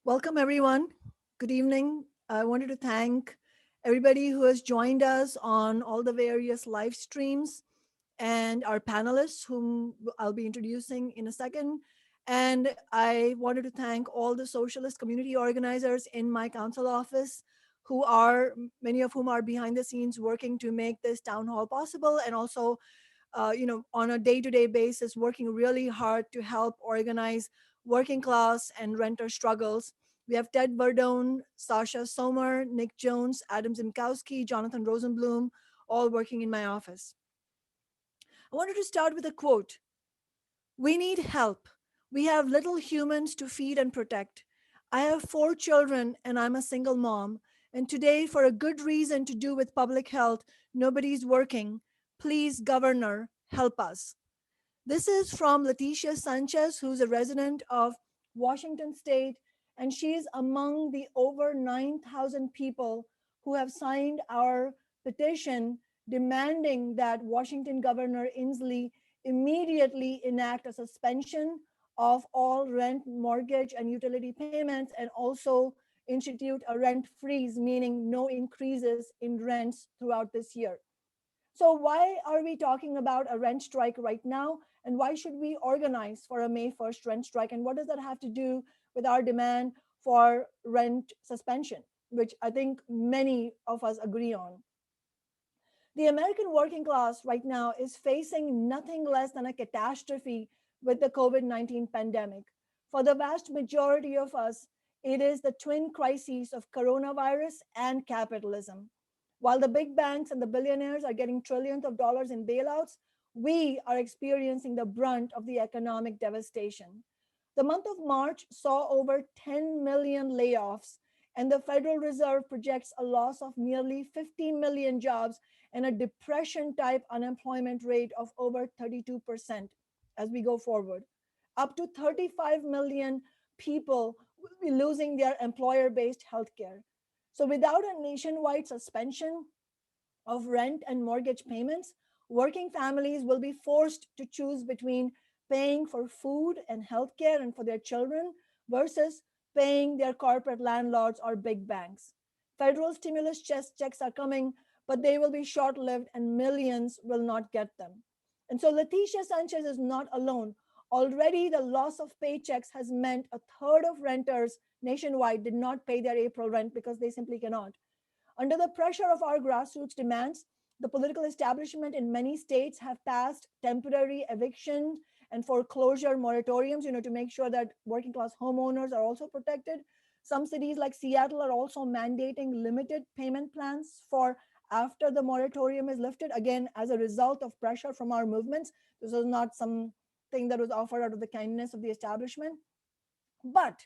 Welcome, everyone. Good evening. I wanted to thank everybody who has joined us on all the various live streams and our panelists, whom I'll be introducing in a second. And I wanted to thank all the socialist community organizers in my council office, who are many of whom are behind the scenes working to make this town hall possible, and also on a day-to-day basis, working really hard to help organize working class and renter struggles. We have Ted Verdone, Sasha Sommer, Nick Jones, Adam Zimkowski, Jonathan Rosenblum, all working in my office. I wanted to start with a quote. We need help. We have little humans to feed and protect. I have 4 children and I'm a single mom. And today, for a good reason to do with public health, nobody's working. Please, Governor, help us. This is from Leticia Sanchez, who's a resident of Washington State, and she is among the over 9,000 people who have signed our petition demanding that Washington Governor Inslee immediately enact a suspension of all rent, mortgage, and utility payments, and also institute a rent freeze, meaning no increases in rents throughout this year. So why are we talking about a rent strike right now? And why should we organize for a May 1st rent strike? And what does that have to do with our demand for rent suspension, which I think many of us agree on? The American working class right now is facing nothing less than a catastrophe with the COVID-19 pandemic. For the vast majority of us, it is the twin crises of coronavirus and capitalism. While the big banks and the billionaires are getting trillions of dollars in bailouts, we are experiencing the brunt of the economic devastation. The month of March saw over 10 million layoffs, and the Federal Reserve projects a loss of nearly 50 million jobs and a depression type unemployment rate of over 32% as we go forward. Up to 35 million people will be losing their employer based healthcare. So, without a nationwide suspension of rent and mortgage payments, working families will be forced to choose between paying for food and healthcare and for their children versus paying their corporate landlords or big banks. Federal stimulus checks are coming, but they will be short lived and millions will not get them. And so Leticia Sanchez is not alone. Already, the loss of paychecks has meant a third of renters nationwide did not pay their April rent because they simply cannot. Under the pressure of our grassroots demands, the political establishment in many states have passed temporary eviction and foreclosure moratoriums, to make sure that working class homeowners are also protected. Some cities like Seattle are also mandating limited payment plans for after the moratorium is lifted, again, as a result of pressure from our movements. This was not something that was offered out of the kindness of the establishment. But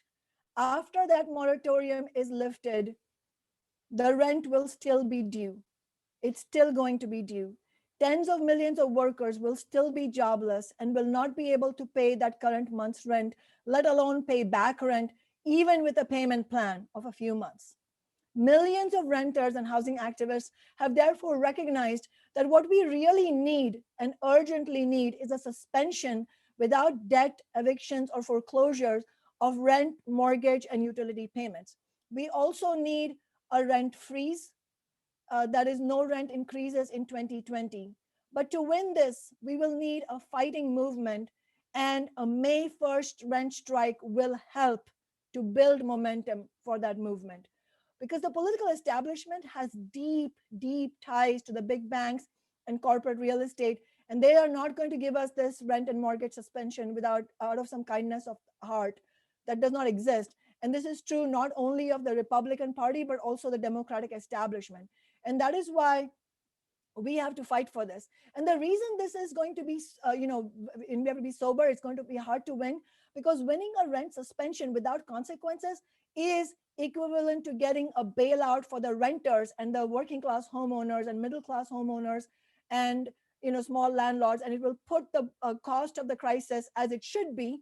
after that moratorium is lifted, the rent will still be due. It's still going to be due. Tens of millions of workers will still be jobless and will not be able to pay that current month's rent, let alone pay back rent, even with a payment plan of a few months. Millions of renters and housing activists have therefore recognized that what we really need and urgently need is a suspension without debt, evictions, or foreclosures of rent, mortgage, and utility payments. We also need a rent freeze, that is, no rent increases in 2020. But to win this, we will need a fighting movement, and a May 1st rent strike will help to build momentum for that movement. Because the political establishment has deep, deep ties to the big banks and corporate real estate, and they are not going to give us this rent and mortgage suspension without out of some kindness of heart that does not exist. And this is true not only of the Republican Party, but also the Democratic establishment. And that is why we have to fight for this. And the reason this is going to be, we have to be sober, it's going to be hard to win, because winning a rent suspension without consequences is equivalent to getting a bailout for the renters and the working class homeowners and middle class homeowners and small landlords. And it will put the cost of the crisis, as it should be,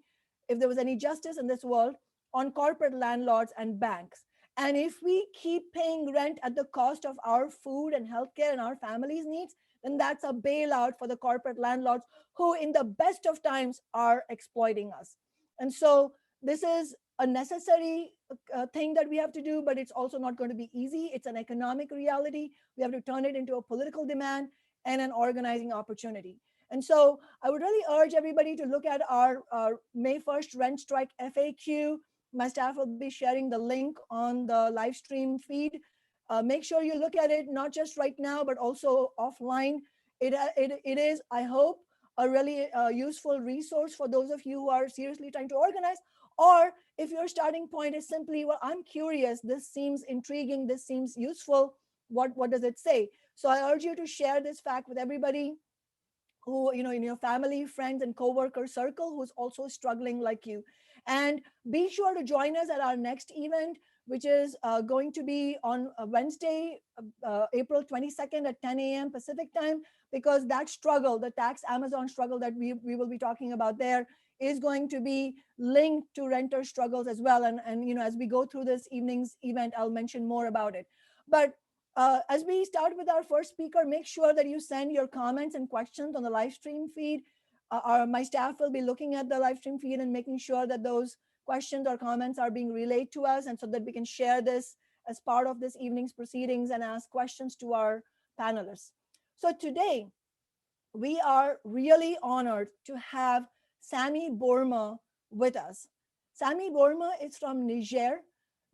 if there was any justice in this world, on corporate landlords and banks. And if we keep paying rent at the cost of our food and healthcare and our families' needs, then that's a bailout for the corporate landlords who, in the best of times, are exploiting us. And so this is a necessary thing that we have to do, but it's also not going to be easy. It's an economic reality. We have to turn it into a political demand and an organizing opportunity. And so I would really urge everybody to look at our May 1st rent strike FAQ. My staff will be sharing the link on the live stream feed. Make sure you look at it, not just right now, but also offline. It is, I hope, a really useful resource for those of you who are seriously trying to organize. Or if your starting point is simply, well, I'm curious, this seems intriguing, this seems useful, what does it say? So I urge you to share this fact with everybody who, in your family, friends, and coworker circle who's also struggling like you. And be sure to join us at our next event, which is going to be on Wednesday, April 22nd at 10 a.m. Pacific time, because that struggle, the tax Amazon struggle that we will be talking about there, is going to be linked to renter struggles as well. And as we go through this evening's event, I'll mention more about it. But as we start with our first speaker, make sure that you send your comments and questions on the live stream feed. My staff will be looking at the live stream feed and making sure that those questions or comments are being relayed to us, and so that we can share this as part of this evening's proceedings and ask questions to our panelists. So today, we are really honored to have Sami Bourma with us. Sami Bourma is from Niger,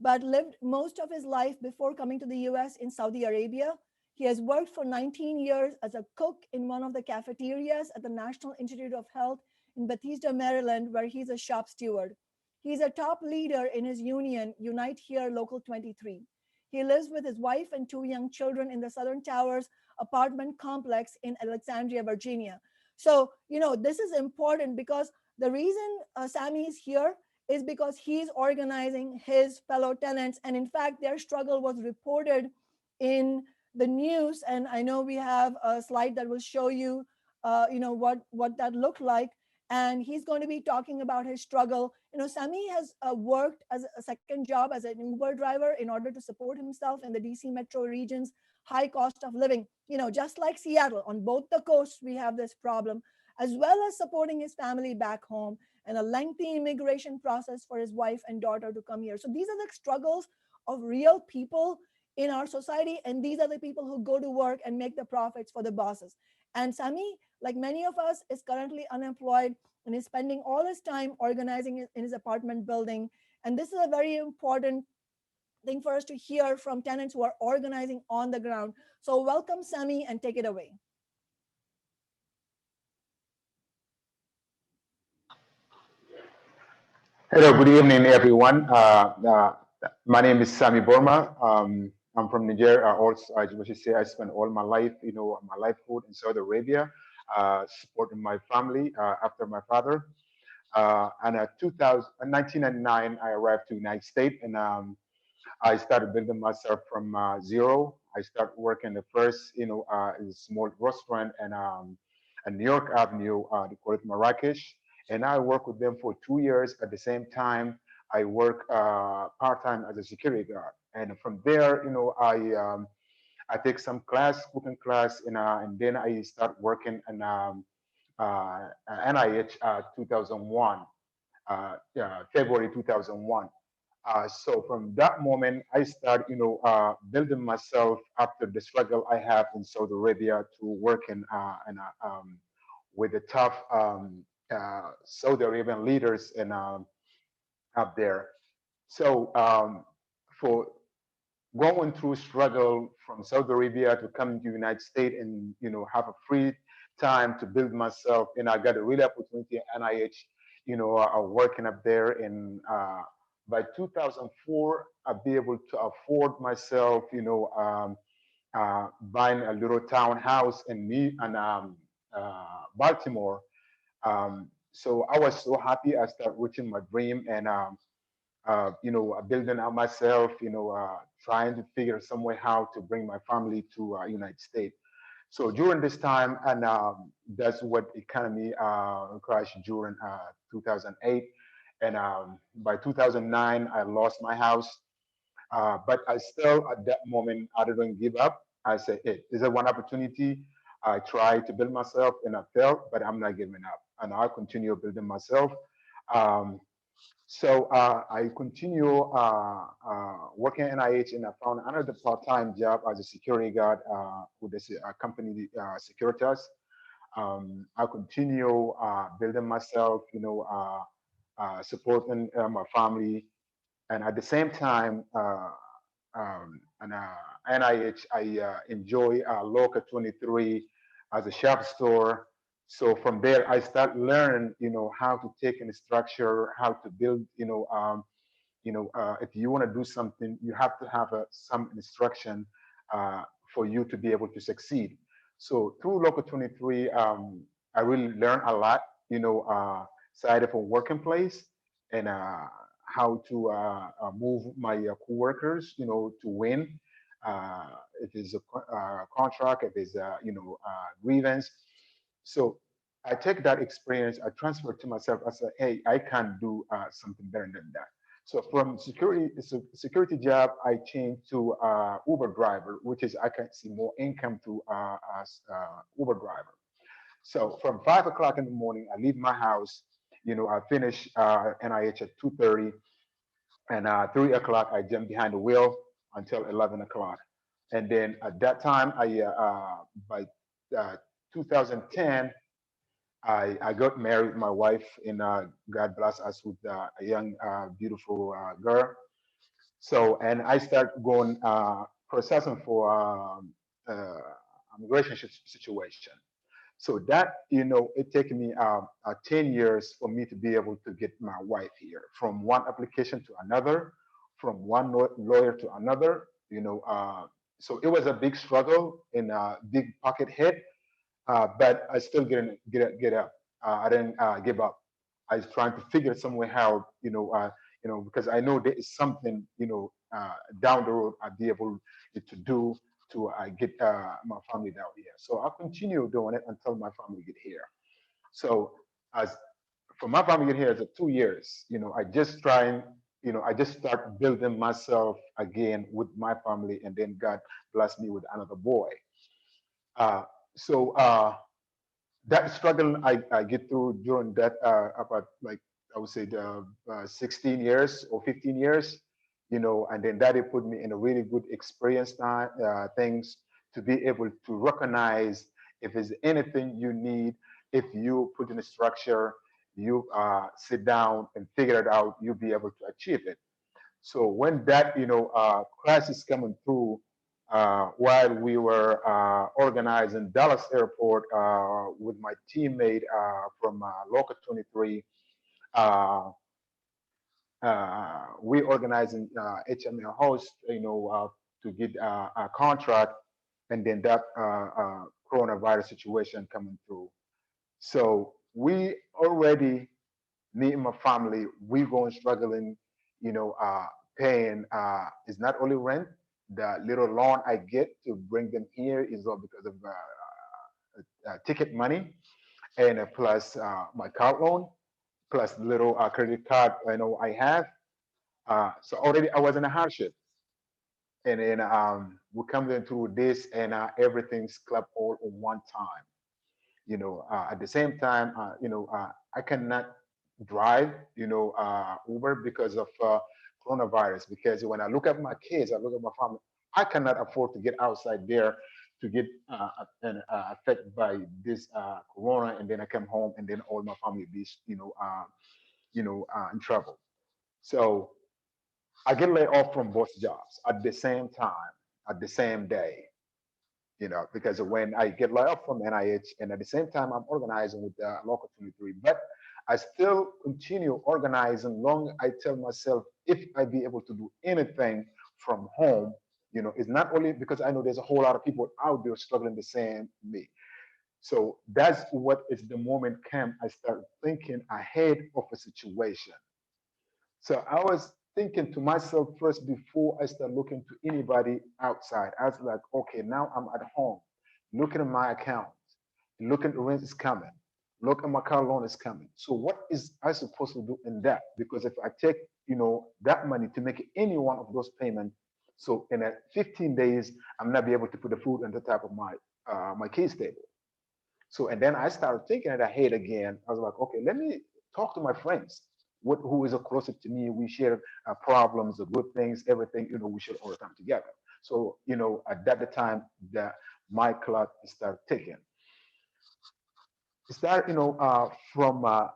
but lived most of his life before coming to the US in Saudi Arabia. He has worked for 19 years as a cook in one of the cafeterias at the National Institute of Health in Bethesda, Maryland, where he's a shop steward. He's a top leader in his union, Unite Here Local 23. He lives with his wife and two young children in the Southern Towers apartment complex in Alexandria, Virginia. So, this is important because the reason Sami is here is because he's organizing his fellow tenants. And in fact, their struggle was reported in the news. And I know we have a slide that will show you, what that looked like. And he's going to be talking about his struggle. Sami has worked as a second job as an Uber driver in order to support himself in the DC metro region's high cost of living. Just like Seattle, on both the coasts, we have this problem, as well as supporting his family back home and a lengthy immigration process for his wife and daughter to come here. So these are the struggles of real people in our society, and these are the people who go to work and make the profits for the bosses. And Sami, like many of us, is currently unemployed and is spending all his time organizing in his apartment building. And this is a very important thing for us to hear from tenants who are organizing on the ground. So welcome, Sami, and take it away. Hello, good evening, everyone. My name is Sami Bourma. I'm from Niger. Also, I should say I spent all my life, my livelihood in Saudi Arabia, supporting my family after my father. And in 1999, I arrived to the United States, and I started building myself from zero. I started working the first, in a small restaurant and New York Avenue, they call it Marrakesh. And I worked with them for 2 years. At the same time, I work part-time as a security guard. And from there, I take some class, cooking class, and then I start working in NIH 2001, February 2001. So from that moment, I start, building myself after the struggle I have in Saudi Arabia to working with the tough Saudi Arabian leaders and up there. So for going through struggle from Saudi Arabia to come to the United States and have a free time to build myself, and I got a real opportunity at NIH, working up there. And by 2004, I'll be able to afford myself, buying a little townhouse in Baltimore. So I was so happy. I started reaching my dream and building out myself, trying to figure some way how to bring my family to United States. So during this time, and that's what economy crashed during 2008. And by 2009, I lost my house. But I still, at that moment, I didn't give up. I said, hey, is there one opportunity? I tried to build myself and I failed, but I'm not giving up. And I continue building myself. Um, So I continue working at NIH, and I found another part-time job as a security guard with this company, Securitas. I continue building myself, supporting my family, and at the same time, and NIH, I enjoy Local 23 as a shop store. So from there, I start learning, how to take in structure, how to build, if you want to do something, you have to have some instruction uh, for you to be able to succeed. So through Local 23, I really learned a lot, side of a working place and how to move my coworkers, to win. Uh, if it's a contract, if it's grievance. So I take that experience, I transfer it to myself. I say, hey, I can do something better than that. So from security job, I changed to Uber driver, which is I can see more income through as Uber driver. So from 5 o'clock in the morning, I leave my house. I finish NIH at 2:30, and 3 o'clock I jump behind the wheel until 11 o'clock. And then at that time, by uh, 2010, I got married with my wife, and God bless us with a young, beautiful girl. So, and I start going processing for immigration situation. So that, it taken me 10 years for me to be able to get my wife here, from one application to another, from one lawyer to another, so it was a big struggle and a big pocket hit, but I still get up. I didn't give up. I was trying to figure some way how, because I know there is something, down the road I'd be able to do to get my family down here. So I'll continue doing it until my family get here. So as for my family get here, it's 2 years. I just trying, I just start building myself again with my family, and then God blessed me with another boy. Uh, so that struggle I get through during that about, like, I would say the 16 years or 15 years, and then that it put me in a really good experience time, things to be able to recognize if there's anything you need, if you put in a structure, you sit down and figure it out, you'll be able to achieve it. So when that, crisis coming through, while we were organizing Dallas Airport with my teammate from Local 23, uh, we organizing HML host, to get a contract, and then that coronavirus situation coming through. So we already, me and my family, we going struggling, paying. It's not only rent. The little loan I get to bring them here is all because of ticket money, and plus my car loan, plus the little credit card I have. So already I was in a hardship, and then we come in through this, and everything's clapped all on one time. At the same time, I cannot drive, Uber because of coronavirus. Because when I look at my kids, I look at my family, I cannot afford to get outside there to get affected by this corona, and then I come home, and then all my family be, in trouble. So I get laid off from both jobs at the same time, at the same day, because when I get laid off from NIH, and at the same time I'm organizing with the Local 23, but I still continue organizing long. I tell myself, if I be able to do anything from home, it's not only because I know there's a whole lot of people out there struggling the same me. So that's what is the moment came. I start thinking ahead of a situation. So I was thinking to myself first before I start looking to anybody outside. I was like, okay, now I'm at home, looking at my account, looking at the rent is coming, look at my car loan is coming. So what is I supposed to do in that? Because if I take, that money to make any one of those payments, so in a 15 days, I'm not be able to put the food on the top of my kids' table. So and then I started thinking it ahead again. I was like, okay, let me talk to my friends. who is closer to me. We share problems, the good things, everything. We share all the time together. So at that time, that my clock started ticking. Start from my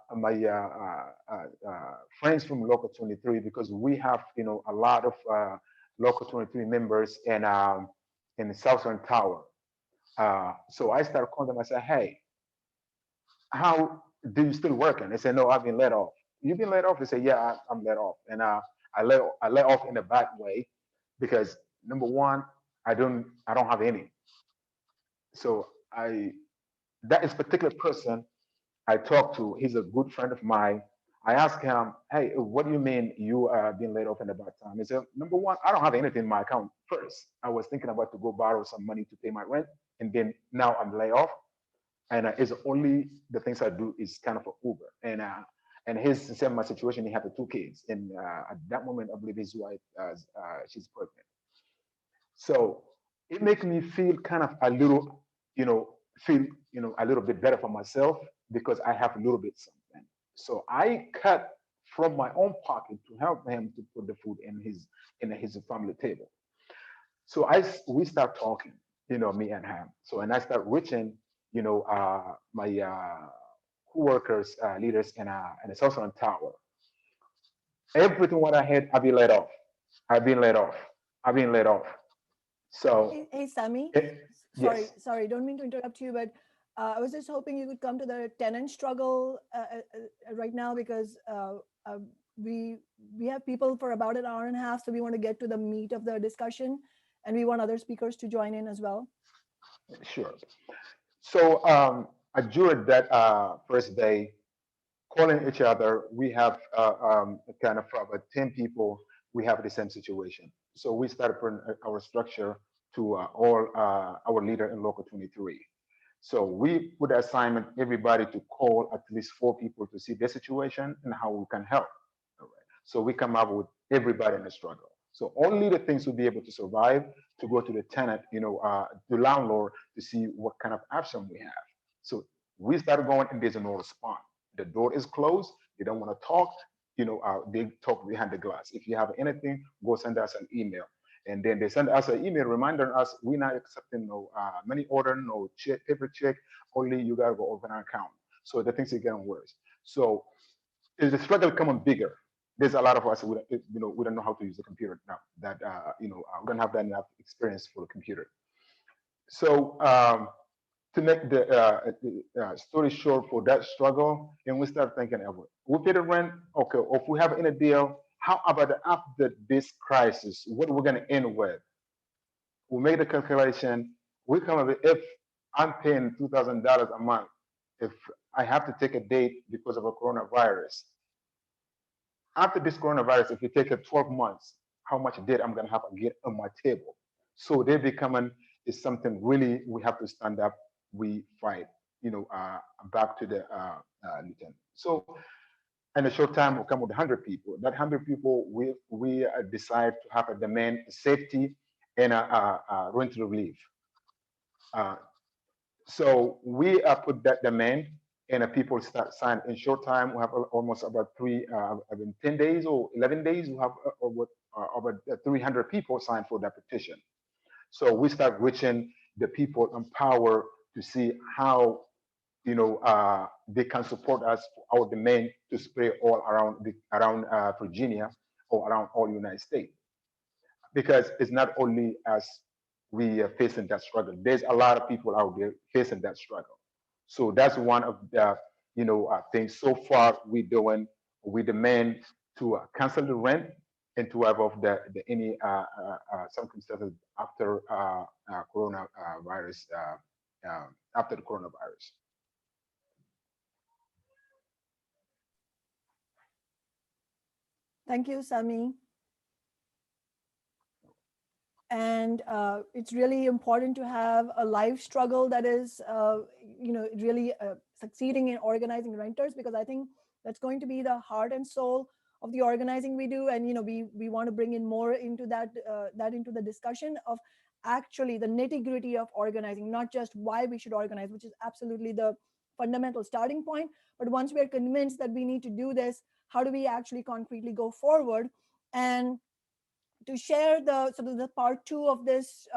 friends from local 23, because we have a lot of local 23 members in the Southern Tower. So I started calling them. I said, hey, how do you still working? They said, no, I've been let off. You've been let off? They said, yeah, I'm let off. And I let off in a bad way, because number one, I don't have any. So that is particular person I talked to, he's a good friend of mine. I asked him, hey, what do you mean you are being laid off in a bad time? He said, number one, I don't have anything in my account. First, I was thinking about to go borrow some money to pay my rent. And then now I'm laid off. And it's only the things I do is kind of a Uber. And his same my situation, he had the two kids. And at that moment, I believe his wife, she's pregnant. So it makes me feel kind of a little, feel, a little bit better for myself, because I have a little bit something. So I cut from my own pocket to help him to put the food in his family table. So we start talking, me and him. So and I start reaching, my workers, leaders in the Southern Tower. Everything what I had, I've been let off. I've been let off. I've been let off. So Hey, Sammy. Sorry, yes, sorry, don't mean to interrupt you, but I was just hoping you could come to the tenant struggle right now, because uh, we we have people for about an hour and a half, so we want to get to the meat of the discussion, and we want other speakers to join in as well. sure. So during that first day, calling each other, we have a kind of about 10 people, we have the same situation. So we started putting our structure to all our leader in local 23. So we put the assignment, everybody to call at least 4 people to see their situation and how we can help. All right. So we come up with everybody in the struggle. So only the things will be able to survive to go to the tenant, the landlord, to see what kind of option we have. So we started going and there's no response. The door is closed. They don't want to talk. They talk behind the glass. If you have anything, go send us an email. And then they send us an email reminding us we're not accepting no money order, no check, paper check. Only you gotta go open an account. So the things are getting worse. So is the struggle becoming bigger? There's a lot of us we don't know how to use the computer now. That we don't have that enough experience for the computer. So to make the story short for that struggle, and we start thinking, we pay the rent, okay, or if we have any deal, how about after this crisis, what we're going to end with? We make the calculation, we come up with, if I'm paying $2,000 a month, if I have to take a date because of a coronavirus, after this coronavirus, if you take it 12 months, how much debt I'm going to have to get on my table? So they becoming is something really we have to stand up. We fight, back to the lieutenant. So in a short time, we'll come with 100 people. That 100 people, we decide to have a demand safety and a rental relief. Uh, so we put that demand, and people start sign in short time. We have almost about 10 days or 11 days. We have over 300 people signed for that petition. So we start reaching the people in power to see how they can support us for our demand to spread all around Virginia or around all United States, because it's not only us we are facing that struggle. There's a lot of people out there facing that struggle. So that's one of the things so far we're doing. We demand to cancel the rent and to have of the any circumstances after coronavirus after the coronavirus. Thank you, Sami. And it's really important to have a live struggle that is really succeeding in organizing renters, because I think that's going to be the heart and soul of the organizing we do. And we want to bring in more into that into the discussion of actually the nitty gritty of organizing, not just why we should organize, which is absolutely the fundamental starting point, but once we are convinced that we need to do this, how do we actually concretely go forward. And to share the sort of the part two of this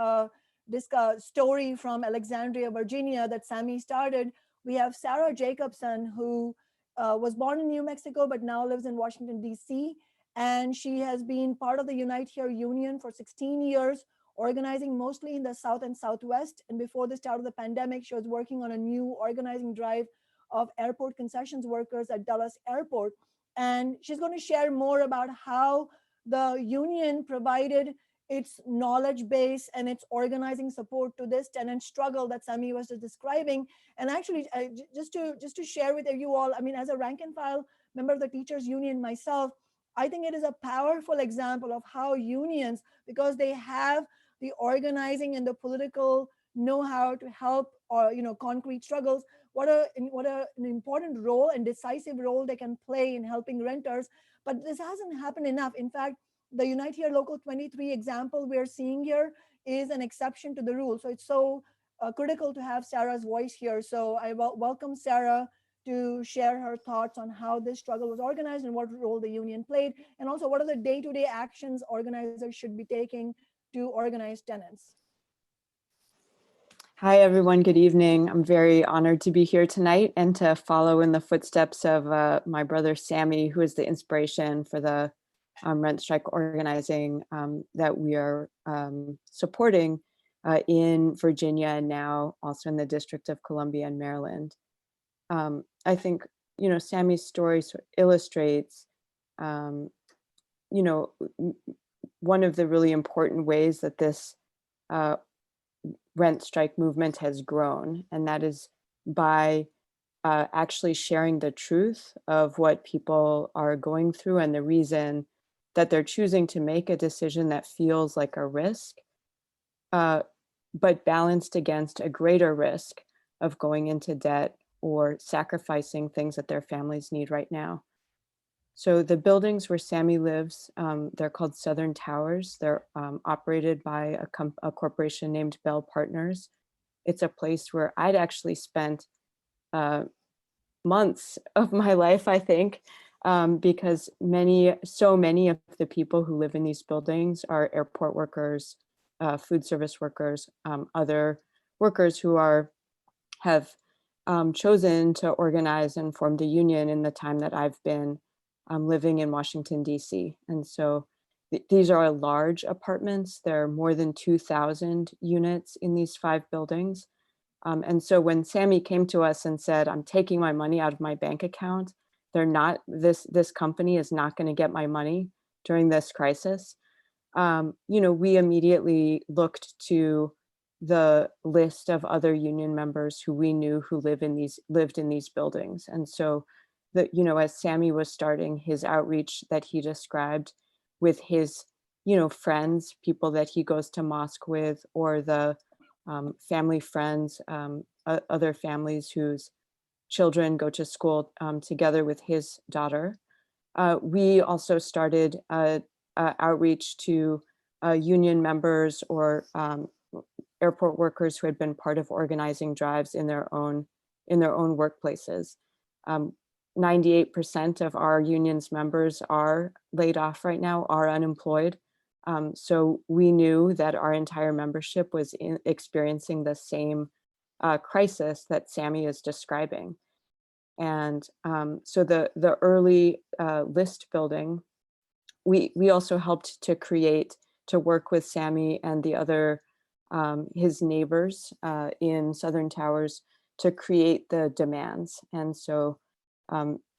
story from Alexandria, Virginia, that Sammy started, we have Sarah Jacobson, who was born in New Mexico but now lives in Washington D.C. And she has been part of the Unite Here Union for 16 years, organizing mostly in the South and Southwest. And before the start of the pandemic, she was working on a new organizing drive of airport concessions workers at Dulles Airport. And she's going to share more about how the union provided its knowledge base and its organizing support to this tenant struggle that Sami was just describing. And actually, just to share with you all, I mean, as a rank and file member of the teachers union myself, I think it is a powerful example of how unions, because they have the organizing and the political know-how to help, or concrete struggles, an important role and decisive role they can play in helping renters. But this hasn't happened enough. In fact, the Unite Here Local 23 example we're seeing here is an exception to the rule. So it's so critical to have Sarah's voice here. So I welcome Sarah to share her thoughts on how this struggle was organized and what role the union played, and also what are the day-to-day actions organizers should be taking to organize tenants. Hi, everyone. Good evening. I'm very honored to be here tonight and to follow in the footsteps of my brother, Sammy, who is the inspiration for the rent strike organizing that we are supporting in Virginia and now also in the District of Columbia and Maryland. I think, Sammy's story illustrates, one of the really important ways that this rent strike movement has grown, and that is by actually sharing the truth of what people are going through and the reason that they're choosing to make a decision that feels like a risk, but balanced against a greater risk of going into debt or sacrificing things that their families need right now. So the buildings where Sammy lives, they're called Southern Towers. They're operated by a corporation named Bell Partners. It's a place where I'd actually spent months of my life, I think, because so many of the people who live in these buildings are airport workers, food service workers, other workers who have chosen to organize and form the union in the time that I've been living in Washington, D.C. And so these are large apartments. There are more than 2,000 units in these 5 buildings. And so when Sammy came to us and said, I'm taking my money out of my bank account, this company is not going to get my money during this crisis. We immediately looked to the list of other union members who we knew who lived in these buildings. And so as Sammy was starting his outreach that he described with his, friends, people that he goes to mosque with, or the family friends, other families whose children go to school together with his daughter. We also started outreach to union members or airport workers who had been part of organizing drives in their own workplaces. 98% of our union's members are laid off right now, are unemployed. So we knew that our entire membership was experiencing the same crisis that Sammy is describing. And so the early list building, we also helped to work with Sammy and the other, his neighbors in Southern Towers to create the demands. And so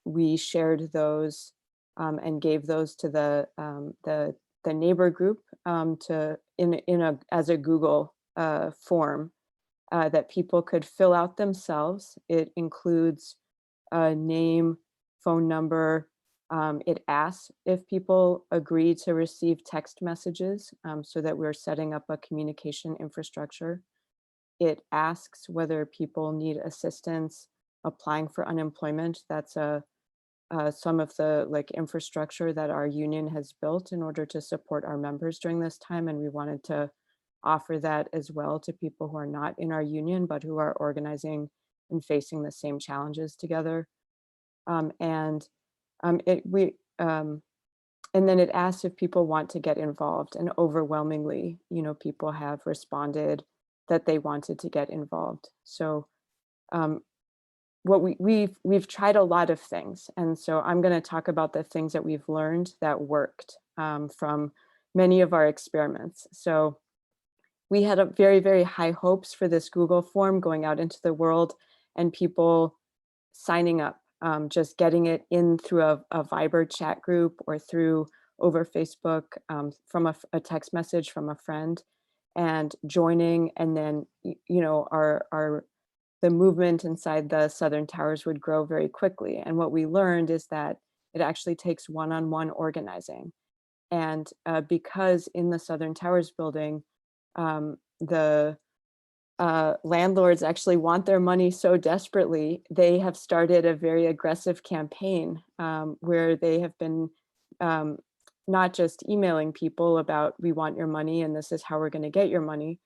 we shared those and gave those to the neighbor group as a Google form that people could fill out themselves. It includes a name, phone number. It asks if people agree to receive text messages so that we're setting up a communication infrastructure. It asks whether people need assistance applying for unemployment. That's some of the infrastructure that our union has built in order to support our members during this time. And we wanted to offer that as well to people who are not in our union, but who are organizing and facing the same challenges together. And And then it asks if people want to get involved, and overwhelmingly, people have responded that they wanted to get involved. So what we've tried a lot of things, and so I'm going to talk about the things that we've learned that worked from many of our experiments. So we had a very, very high hopes for this Google form going out into the world and people signing up, just getting it in through a Viber chat group or through over Facebook, from a text message from a friend, and joining, and then the movement inside the Southern Towers would grow very quickly. And what we learned is that it actually takes one-on-one organizing. And because in the Southern Towers building, the landlords actually want their money so desperately, they have started a very aggressive campaign where they have been not just emailing people about, we want your money and this is how we're going to get your money,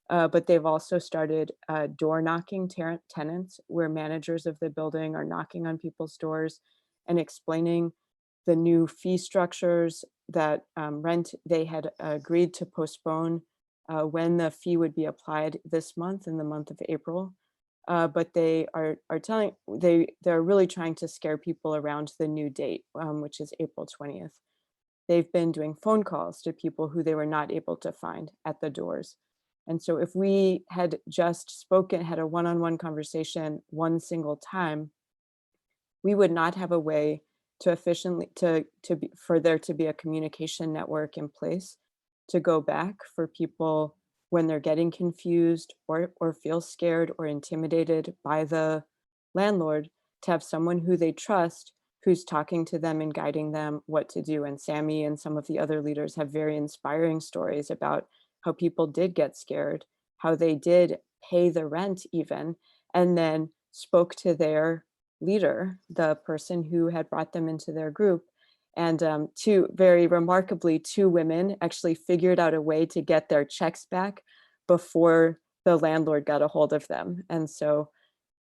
but they've also started door knocking tenants, where managers of the building are knocking on people's doors and explaining the new fee structures that rent they had agreed to postpone when the fee would be applied this month, in the month of April. But they are they're really trying to scare people around the new date, which is April 20th. They've been doing phone calls to people who they were not able to find at the doors. And so if we had just had a one-on-one conversation one single time, we would not have a way to efficiently for there to be a communication network in place to go back for people when they're getting confused or feel scared or intimidated by the landlord, to have someone who they trust who's talking to them and guiding them what to do. And Sammy and some of the other leaders have very inspiring stories about how people did get scared, how they did pay the rent even, and then spoke to their leader, the person who had brought them into their group. And very remarkably, two women actually figured out a way to get their checks back before the landlord got a hold of them. And so,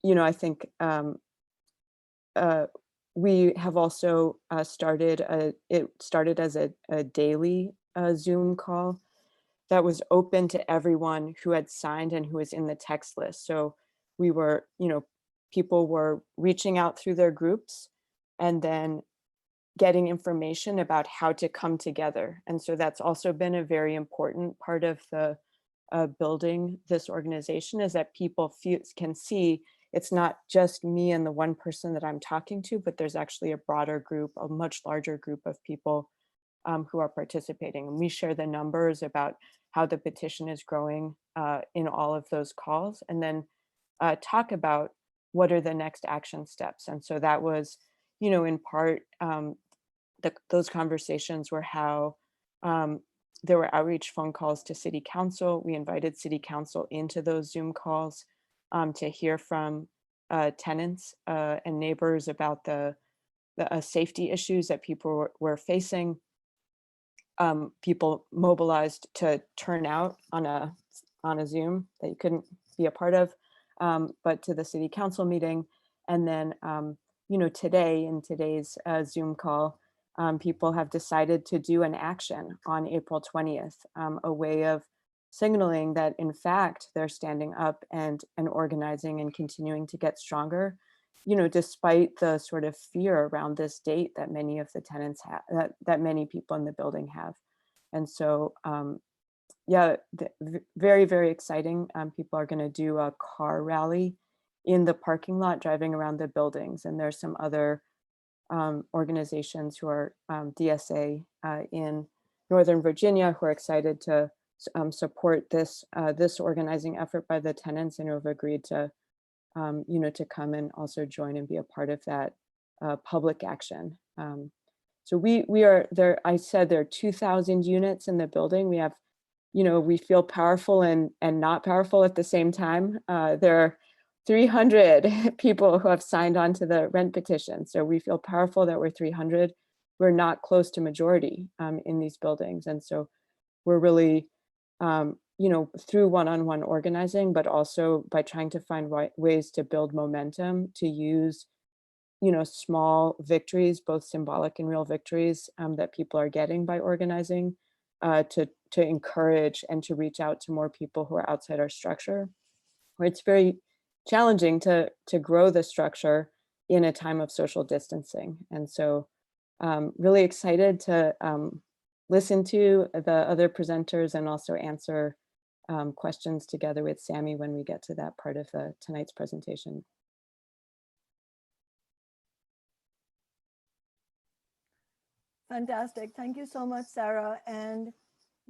I think we have also it started as a daily Zoom call that was open to everyone who had signed and who was in the text list. So we were, people were reaching out through their groups and then getting information about how to come together. And so that's also been a very important part of the building this organization, is that people can see it's not just me and the one person that I'm talking to, but there's actually a broader group, a much larger group of people who are participating. And we share the numbers about how the petition is growing in all of those calls, and then talk about what are the next action steps. And so that was, in part, those conversations were how there were outreach phone calls to city council. We invited city council into those Zoom calls to hear from tenants and neighbors about the safety issues that people were facing. People mobilized to turn out on a Zoom that you couldn't be a part of, but to the city council meeting. And then, today, in today's Zoom call, people have decided to do an action on April 20th, a way of signaling that, in fact, they're standing up and organizing and continuing to get stronger, despite the sort of fear around this date that many of the tenants have, that many people in the building have. And so, yeah, very, very exciting. People are going to do a car rally in the parking lot, driving around the buildings. And there's some other organizations who are DSA in Northern Virginia who are excited to support this organizing effort by the tenants, and who have agreed to to come and also join and be a part of that public action. So we are there. I said there are 2,000 units in the building. We have, we feel powerful and not powerful at the same time. There are 300 people who have signed on to the rent petition. So we feel powerful that we're 300. We're not close to majority in these buildings. And so we're really, through one-on-one organizing, but also by trying to find ways to build momentum, to use small victories, both symbolic and real victories that people are getting by organizing to encourage and to reach out to more people who are outside our structure, where it's very challenging to grow the structure in a time of social distancing. And so really excited to listen to the other presenters and also answer questions together with Sammy when we get to that part of tonight's presentation. Fantastic. Thank you so much, Sarah. And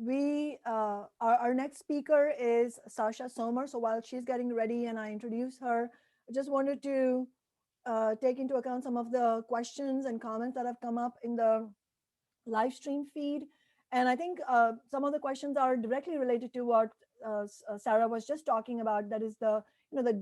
our next speaker is Sasha Sommer. So while she's getting ready and I introduce her, I just wanted to take into account some of the questions and comments that have come up in the live stream feed. And I think some of the questions are directly related to what Sarah was just talking about. That is the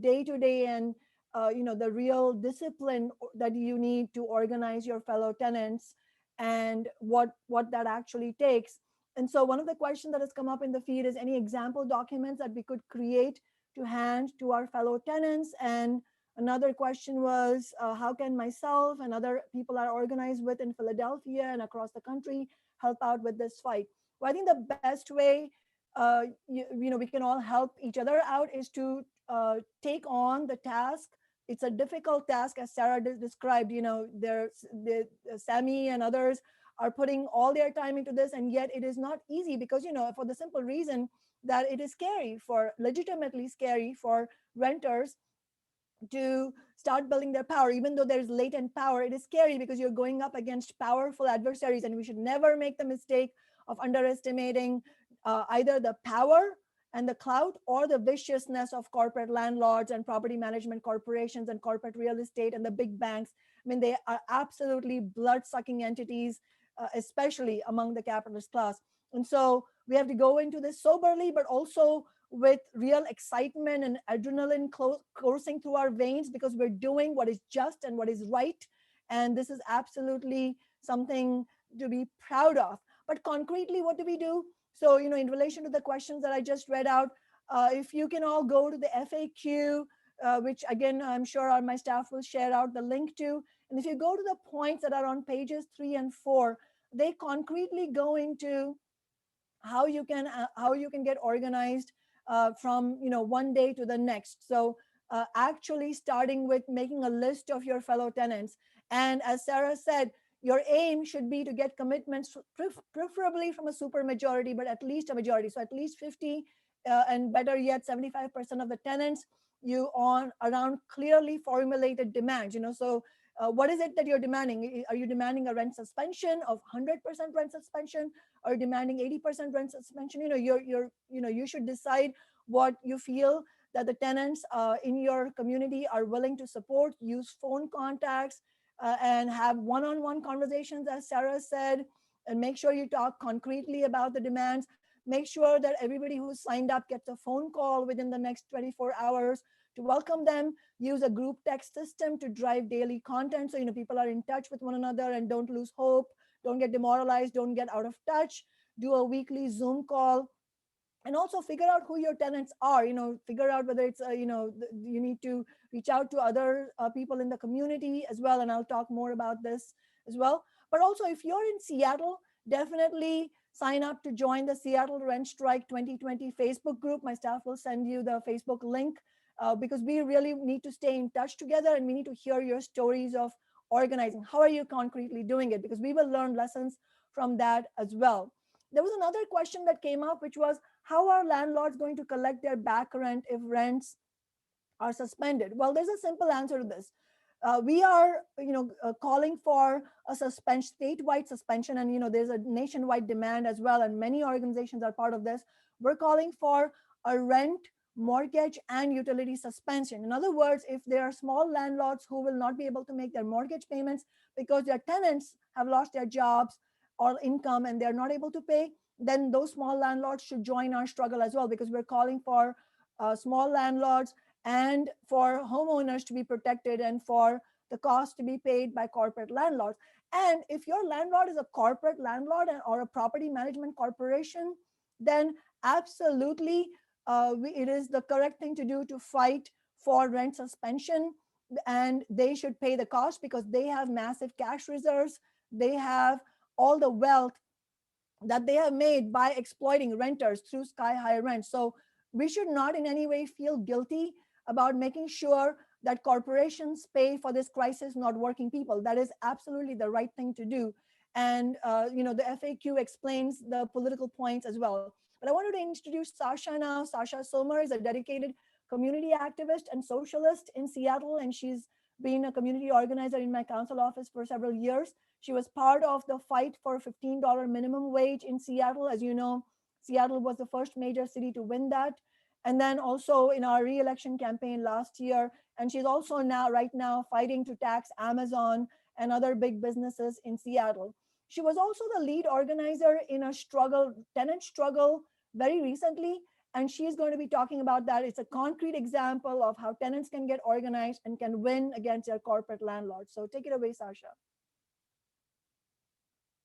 day-to-day and the real discipline that you need to organize your fellow tenants and what that actually takes. And so one of the questions that has come up in the feed is any example documents that we could create to hand to our fellow tenants. And another question was, how can myself and other people I organized with in Philadelphia and across the country help out with this fight? Well, I think the best way we can all help each other out is to take on the task. It's a difficult task, as Sarah described. Sammy and others are putting all their time into this, and yet it is not easy because for the simple reason that it is legitimately scary for renters to start building their power. Even though there's latent power, it is scary because you're going up against powerful adversaries, and we should never make the mistake of underestimating either the power and the clout or the viciousness of corporate landlords and property management corporations and corporate real estate and the big banks. I mean, they are absolutely blood-sucking entities, especially among the capitalist class. And so we have to go into this soberly, but also with real excitement and adrenaline coursing through our veins, because we're doing what is just and what is right. And this is absolutely something to be proud of. But concretely, what do we do? So, in relation to the questions that I just read out, if you can all go to the FAQ, which again, I'm sure my staff will share out the link to. And if you go to the points that are on pages 3 and 4, they concretely go into how you can get organized from one day to the next. So actually starting with making a list of your fellow tenants. And as Sarah said, your aim should be to get commitments, preferably from a super majority, but at least a majority. So at least 50 and better yet 75% of the tenants around clearly formulated demands. So what is it that you're demanding? Are you demanding a rent suspension of 100% rent suspension? Are you demanding 80% rent suspension? You should decide what you feel that the tenants in your community are willing to support. Use phone contacts and have one-on-one conversations, as Sarah said, and make sure you talk concretely about the demands. Make sure that everybody who's signed up gets a phone call within the next 24 hours to welcome them. Use a group text system to drive daily content, so people are in touch with one another and don't lose hope, don't get demoralized, don't get out of touch. Do a weekly Zoom call. And also figure out who your tenants are. Figure out whether it's you need to reach out to other people in the community as well, and I'll talk more about this as well. But also, if you're in Seattle, definitely sign up to join the Seattle Rent Strike 2020 Facebook group. My staff will send you the Facebook link because we really need to stay in touch together, and we need to hear your stories of organizing. How are you concretely doing it? Because we will learn lessons from that as well. There was another question that came up, which was, how are landlords going to collect their back rent if rents are suspended? Well, there's a simple answer to this. We are, calling for a statewide suspension, and there's a nationwide demand as well, and many organizations are part of this. We're calling for a rent, mortgage, and utility suspension. In other words, if there are small landlords who will not be able to make their mortgage payments because their tenants have lost their jobs or income and they're not able to pay, then those small landlords should join our struggle as well, because we're calling for small landlords and for homeowners to be protected and for the cost to be paid by corporate landlords. And if your landlord is a corporate landlord or a property management corporation, then absolutely it is the correct thing to do to fight for rent suspension. and they should pay the cost because they have massive cash reserves. They have all the wealth that they have made by exploiting renters through sky high rent. So we should not in any way feel guilty about making sure that corporations pay for this crisis, not working people. That is absolutely the right thing to do. And the FAQ explains the political points as well. But I wanted to introduce Sasha now. Sasha Sommer is a dedicated community activist and socialist in Seattle, and she's been a community organizer in my council office for several years. She was part of the fight for $15 minimum wage in Seattle. As you know, Seattle was the first major city to win that. And then also in our re-election campaign last year. And she's also right now fighting to tax Amazon and other big businesses in Seattle. She was also the lead organizer in a tenant struggle very recently. And she's going to be talking about that. It's a concrete example of how tenants can get organized and can win against their corporate landlords. So take it away, Sasha.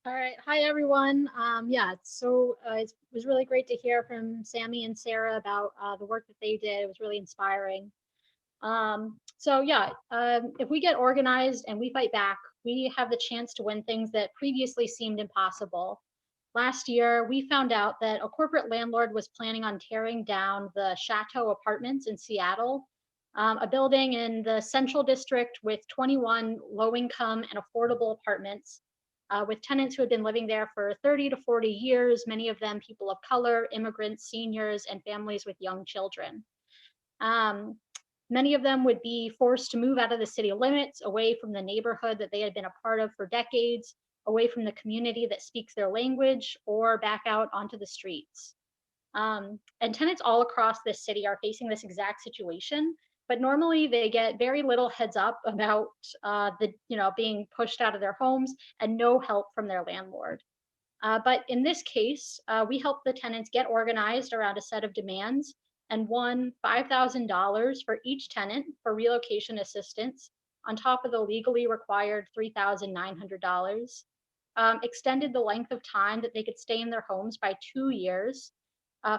All right. Hi, everyone. It was really great to hear from Sammy and Sarah about the work that they did. It was really inspiring. If we get organized and we fight back, we have the chance to win things that previously seemed impossible. Last year, we found out that a corporate landlord was planning on tearing down the Chateau Apartments in Seattle, a building in the Central District with 21 low-income and affordable apartments. With tenants who had been living there for 30 to 40 years, many of them people of color, immigrants, seniors, and families with young children. Many of them would be forced to move out of the city limits, away from the neighborhood that they had been a part of for decades, away from the community that speaks their language, or back out onto the streets. And tenants all across this city are facing this exact situation, but normally they get very little heads up about being pushed out of their homes and no help from their landlord. But in this case, we helped the tenants get organized around a set of demands and won $5,000 for each tenant for relocation assistance on top of the legally required $3,900, extended the length of time that they could stay in their homes by 2 years,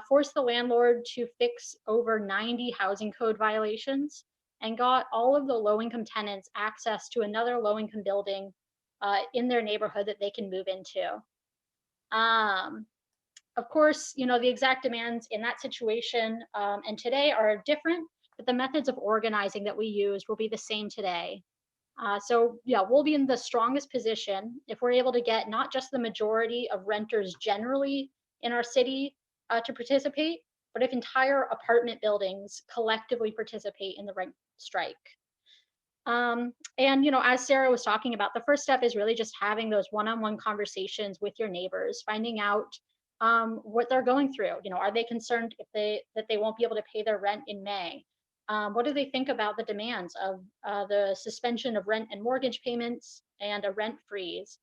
forced the landlord to fix over 90 housing code violations, and got all of the low-income tenants access to another low-income building in their neighborhood that they can move into. Of course, the exact demands in that situation and today are different, but the methods of organizing that we use will be the same today. We'll be in the strongest position if we're able to get not just the majority of renters generally in our city to participate, but if entire apartment buildings collectively participate in the rent strike. As Sarah was talking about, the first step is really just having those one-on-one conversations with your neighbors, finding out what they're going through. Are they concerned that they won't be able to pay their rent in May? What do they think about the demands of the suspension of rent and mortgage payments and a rent freeze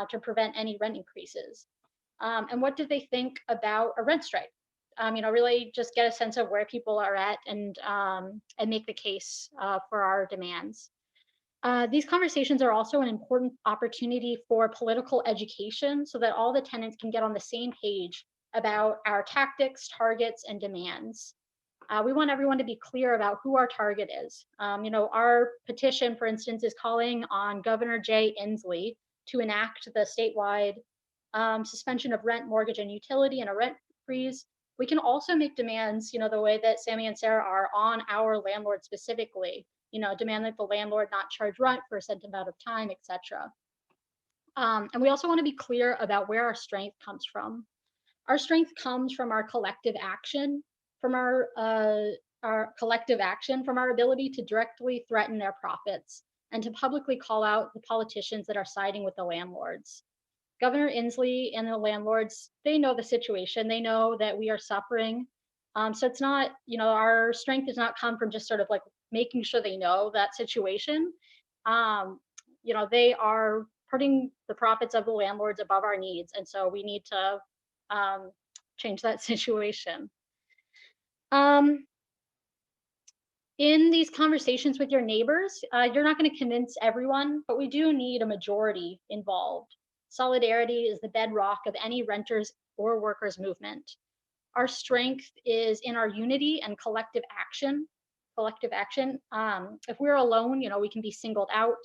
to prevent any rent increases? And what do they think about a rent strike? Really just get a sense of where people are at and make the case for our demands. These conversations are also an important opportunity for political education so that all the tenants can get on the same page about our tactics, targets, and demands. We want everyone to be clear about who our target is. Our petition, for instance, is calling on Governor Inslee to enact the statewide suspension of rent, mortgage, and utility and a rent freeze. We can also make demands, the way that Sammy and Sarah are on our landlord specifically, demand that the landlord not charge rent for a set amount of time, etc. And we also want to be clear about where our strength comes from. Our strength comes from our collective action, from our ability to directly threaten their profits and to publicly call out the politicians that are siding with the landlords. Governor Inslee and the landlords, they know the situation. They know that we are suffering. So it's not, our strength does not come from just sort of like making sure they know that situation. They are putting the profits of the landlords above our needs. And so we need to change that situation. In these conversations with your neighbors, you're not going to convince everyone, but we do need a majority involved. Solidarity is the bedrock of any renters or workers movement. Our strength is in our unity and collective action. collective action. If we're alone, we can be singled out.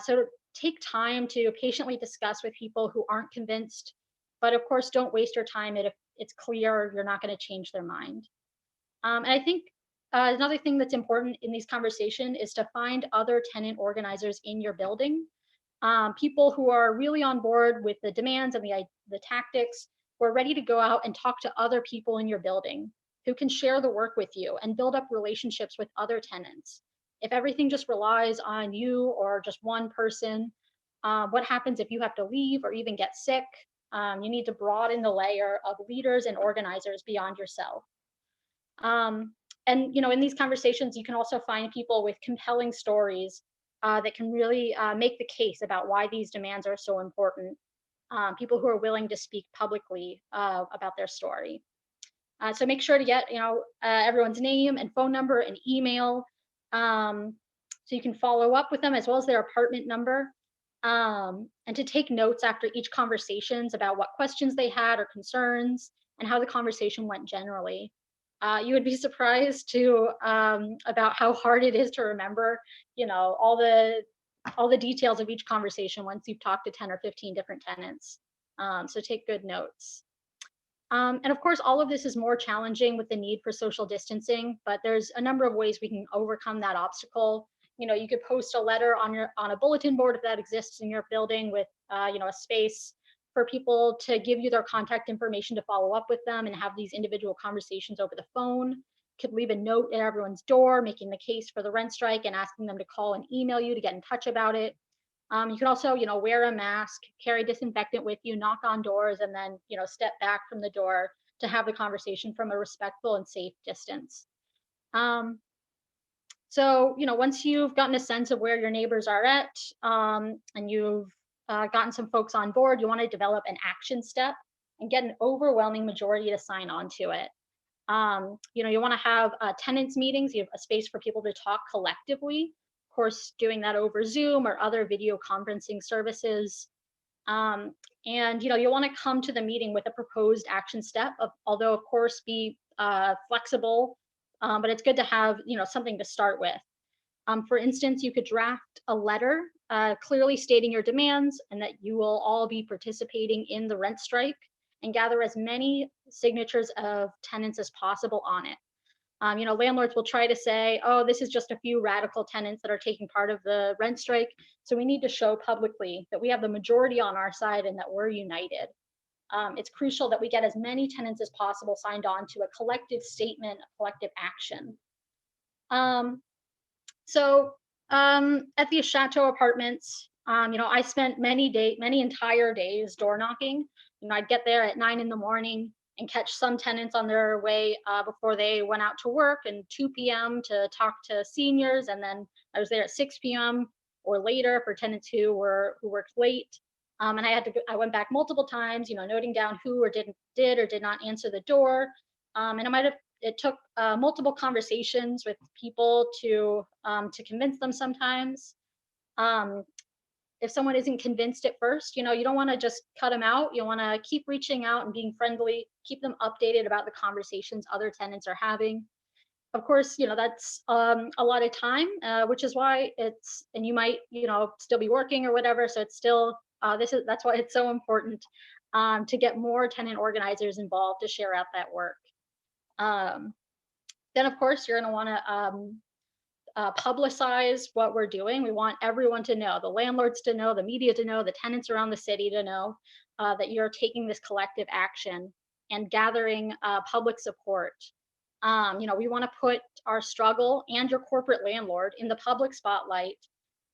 So take time to patiently discuss with people who aren't convinced, but of course, don't waste your time if it's clear you're not going to change their mind. And I think another thing that's important in these conversations is to find other tenant organizers in your building, people who are really on board with the demands and the tactics, who are ready to go out and talk to other people in your building, who can share the work with you and build up relationships with other tenants. If everything just relies on you or just one person, what happens if you have to leave or even get sick? You need to broaden the layer of leaders and organizers beyond yourself. And in these conversations, you can also find people with compelling stories that can really make the case about why these demands are so important. People who are willing to speak publicly about their story. So make sure to get everyone's name and phone number and email, so you can follow up with them, as well as their apartment number, and to take notes after each conversations about what questions they had or concerns and how the conversation went generally. You would be surprised to about how hard it is to remember, all the details of each conversation once you've talked to 10 or 15 different tenants. So take good notes. And of course, all of this is more challenging with the need for social distancing, but there's a number of ways we can overcome that obstacle. You could post a letter on a bulletin board if that exists in your building with a space for people to give you their contact information to follow up with them and have these individual conversations over the phone. Could leave a note at everyone's door, making the case for the rent strike and asking them to call and email you to get in touch about it. You can also, wear a mask, carry disinfectant with you, knock on doors, and then, step back from the door to have the conversation from a respectful and safe distance. So, once you've gotten a sense of where your neighbors are at, and you've gotten some folks on board, you want to develop an action step and get an overwhelming majority to sign on to it. You want to have tenants meetings. You have a space for people to talk collectively. Of course, doing that over Zoom or other video conferencing services. And you'll want to come to the meeting with a proposed action step, although of course be flexible, but it's good to have something to start with. For instance, you could draft a letter clearly stating your demands and that you will all be participating in the rent strike, and gather as many signatures of tenants as possible on it. Landlords will try to say, oh, this is just a few radical tenants that are taking part of the rent strike. So we need to show publicly that we have the majority on our side and that we're united. It's crucial that we get as many tenants as possible signed on to a collective statement, a collective action. At the Chateau Apartments, I spent many entire days door knocking. I'd get there at 9 in the morning and catch some tenants on their way before they went out to work, and 2 p.m. to talk to seniors, and then I was there at 6 p.m. or later for tenants who worked late. And I went back multiple times, noting down who did or did not answer the door. And it took multiple conversations with people to convince them sometimes. If someone isn't convinced at first, you don't want to just cut them out. You want to keep reaching out and being friendly, keep them updated about the conversations other tenants are having. Of course, that's a lot of time, which is why and you might, still be working or whatever. So it's still, that's why it's so important to get more tenant organizers involved to share out that work. Then of course, you're going to want to publicize what we're doing. We want everyone to know, the landlords to know, the media to know, the tenants around the city to know that you're taking this collective action and gathering public support. We want to put our struggle and your corporate landlord in the public spotlight.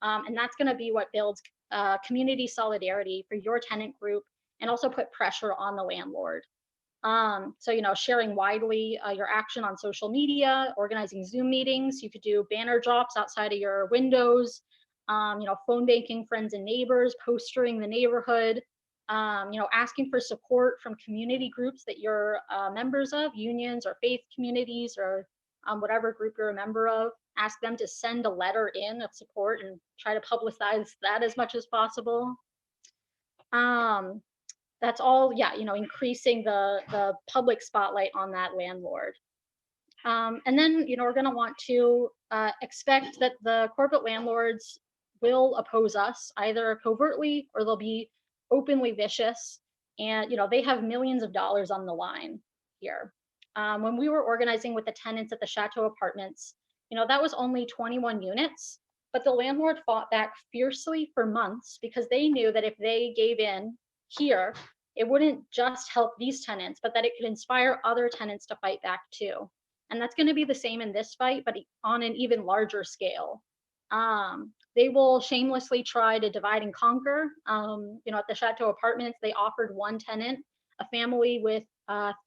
And that's going to be what builds community solidarity for your tenant group, and also put pressure on the landlord. Sharing widely your action on social media, organizing Zoom meetings. You could do banner drops outside of your windows, phone banking friends and neighbors, postering the neighborhood, asking for support from community groups that you're members of, unions or faith communities, or whatever group you're a member of. Ask them to send a letter in of support and try to publicize that as much as possible. That's all, increasing the public spotlight on that landlord. And then, we're going to want to expect that the corporate landlords will oppose us either covertly or they'll be openly vicious. And, they have millions of dollars on the line here. When we were organizing with the tenants at the Chateau Apartments, that was only 21 units, but the landlord fought back fiercely for months because they knew that if they gave in here, it wouldn't just help these tenants, but that it could inspire other tenants to fight back too. And that's going to be the same in this fight, but on an even larger scale. They will shamelessly try to divide and conquer. At the Chateau Apartments, they offered one tenant, a family with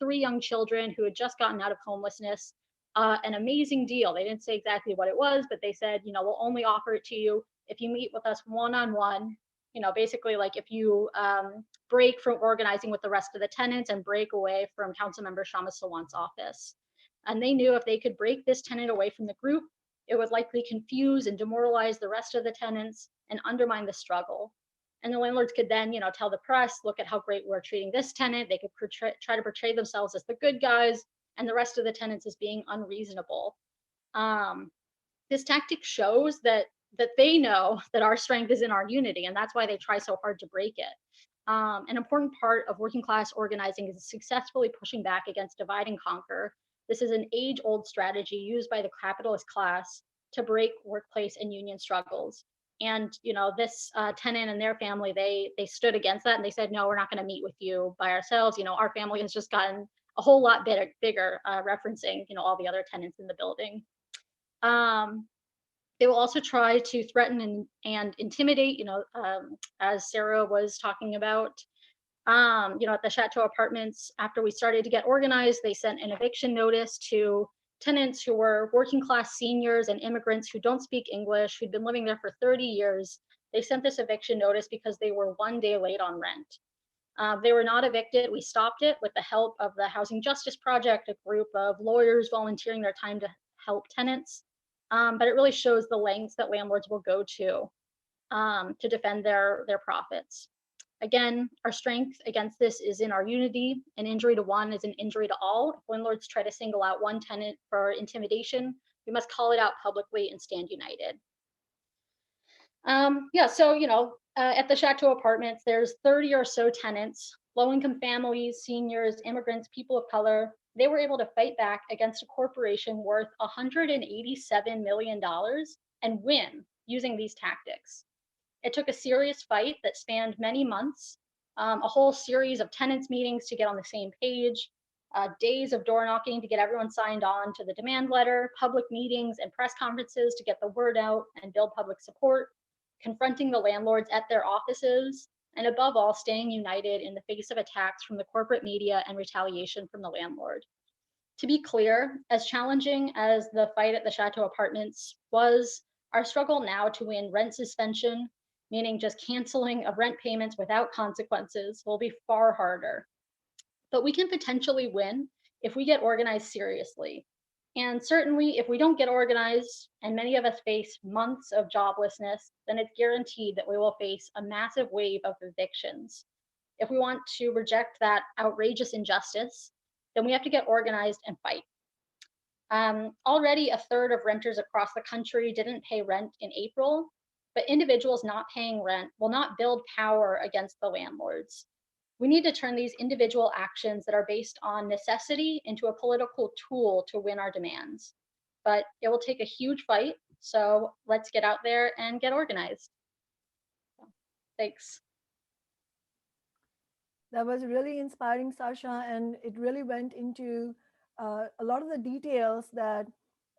3 young children who had just gotten out of homelessness, an amazing deal. They didn't say exactly what it was, but they said, we'll only offer it to you if you meet with us one-on-one. Basically like if you break from organizing with the rest of the tenants and break away from Councilmember Shama Sawant's office. And they knew if they could break this tenant away from the group, it would likely confuse and demoralize the rest of the tenants and undermine the struggle. And the landlords could then, tell the press, look at how great we're treating this tenant. They could try to portray themselves as the good guys and the rest of the tenants as being unreasonable. This tactic shows that they know that our strength is in our unity, and that's why they try so hard to break it. An important part of working class organizing is successfully pushing back against divide and conquer. This is an age-old strategy used by the capitalist class to break workplace and union struggles. And this tenant and their family, they stood against that and they said, no, we're not going to meet with you by ourselves. Our family has just gotten a whole lot bigger, referencing all the other tenants in the building. They will also try to threaten and intimidate. As Sarah was talking about. At the Chateau Apartments, after we started to get organized, they sent an eviction notice to tenants who were working class seniors and immigrants who don't speak English, who'd been living there for 30 years. They sent this eviction notice because they were 1 day late on rent. They were not evicted. We stopped it with the help of the Housing Justice Project, a group of lawyers volunteering their time to help tenants. But it really shows the lengths that landlords will go to defend their profits. Again, our strength against this is in our unity. An injury to one is an injury to all. If landlords try to single out one tenant for intimidation, we must call it out publicly and stand united. At the Chateau Apartments, there's 30 or so tenants, low-income families, seniors, immigrants, people of color. They were able to fight back against a corporation worth $187 million and win using these tactics. It took a serious fight that spanned many months, a whole series of tenants meetings to get on the same page, days of door knocking to get everyone signed on to the demand letter, public meetings and press conferences to get the word out and build public support, confronting the landlords at their offices, and above all, staying united in the face of attacks from the corporate media and retaliation from the landlord. To be clear, as challenging as the fight at the Chateau Apartments was, our struggle now to win rent suspension, meaning just canceling of rent payments without consequences, will be far harder. But we can potentially win if we get organized seriously. And certainly if we don't get organized, and many of us face months of joblessness, then it's guaranteed that we will face a massive wave of evictions. If we want to reject that outrageous injustice, then we have to get organized and fight. Already a third of renters across the country didn't pay rent in April, but individuals not paying rent will not build power against the landlords. We need to turn these individual actions that are based on necessity into a political tool to win our demands. But it will take a huge fight, so let's get out there and get organized. Thanks. That was really inspiring, Sasha, and it really went into a lot of the details that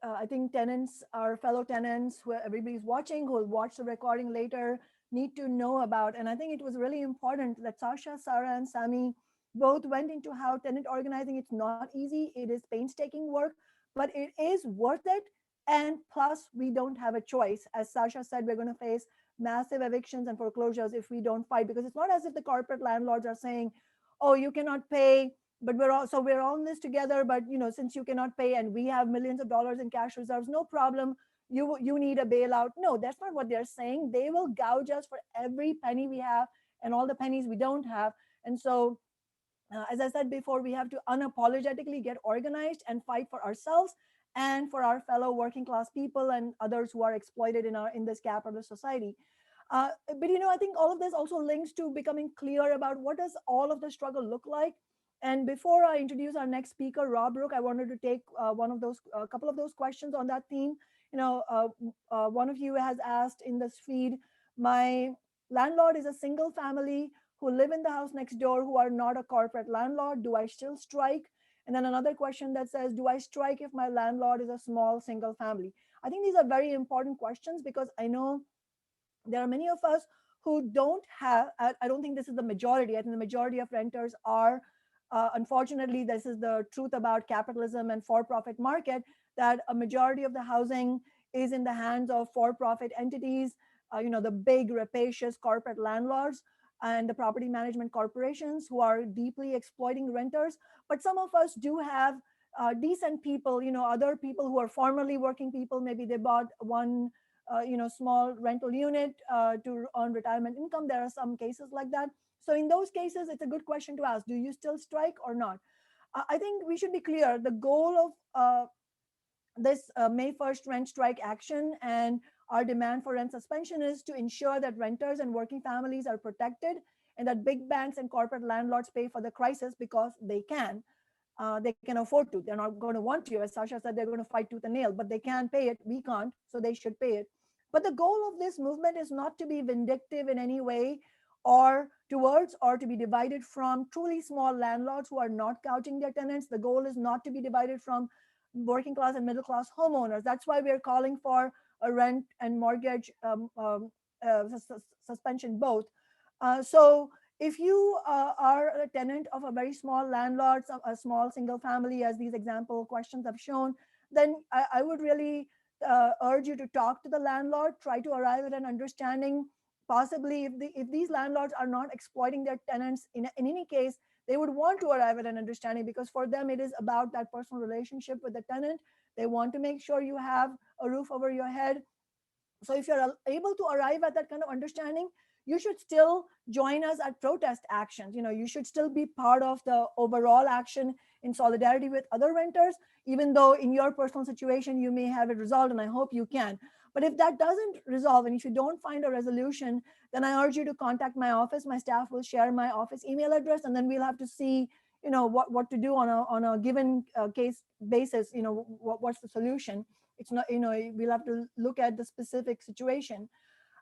I think tenants, our fellow tenants, who everybody's watching, who will watch the recording later, need to know about. And I think it was really important that Sasha, Sarah, and Sami both went into how tenant organizing, it's not easy, it is painstaking work, but it is worth it. And plus, we don't have a choice. As Sasha said, we're going to face massive evictions and foreclosures if we don't fight, because it's not as if the corporate landlords are saying, oh, you cannot pay, but we're all in this together, but since you cannot pay and we have millions of dollars in cash reserves, no problem, you need a bailout. No, that's not what they're saying. They will gouge us for every penny we have and all the pennies we don't have. And so As I said before, we have to unapologetically get organized and fight for ourselves and for our fellow working class people and others who are exploited in this capitalist society. But I think all of this also links to becoming clear about what does all of the struggle look like. And before I introduce our next speaker, Rob Rook, I wanted to take a couple of those questions on that theme. One of you has asked in this feed, my landlord is a single family who live in the house next door who are not a corporate landlord. Do I still strike? And then another question that says, do I strike if my landlord is a small single family? I think these are very important questions because I know there are many of us who don't have, I don't think this is the majority. I think the majority of renters are, unfortunately, this is the truth about capitalism and for-profit market, that a majority of the housing is in the hands of for-profit entities, the big rapacious corporate landlords and the property management corporations who are deeply exploiting renters. But some of us do have decent people, other people who are formerly working people. Maybe they bought one small rental unit to earn retirement income. There are some cases like that. So in those cases, it's a good question to ask, do you still strike or not? I think we should be clear. The goal of this May 1st rent strike action and our demand for rent suspension is to ensure that renters and working families are protected and that big banks and corporate landlords pay for the crisis because they can. They can afford to. They're not going to want to. As Sasha said, they're going to fight tooth and nail, but they can pay it. We can't, so they should pay it. But the goal of this movement is not to be vindictive in any way or towards or to be divided from truly small landlords who are not couching their tenants. The goal is not to be divided from working class and middle class homeowners. That's why we're calling for a rent and mortgage suspension both. So if you are a tenant of a very small landlord, a small single family, as these example questions have shown, then I would really urge you to talk to the landlord, try to arrive at an understanding. Possibly, if these landlords are not exploiting their tenants, in any case, they would want to arrive at an understanding because for them, it is about that personal relationship with the tenant. They want to make sure you have a roof over your head. So if you're able to arrive at that kind of understanding, you should still join us at protest actions. You should still be part of the overall action in solidarity with other renters, even though in your personal situation, you may have it resolved, and I hope you can. But if that doesn't resolve, and if you don't find a resolution, then I urge you to contact my office. My staff will share my office email address, and then we'll have to see, what to do on a given case basis. What's the solution? It's not, we'll have to look at the specific situation.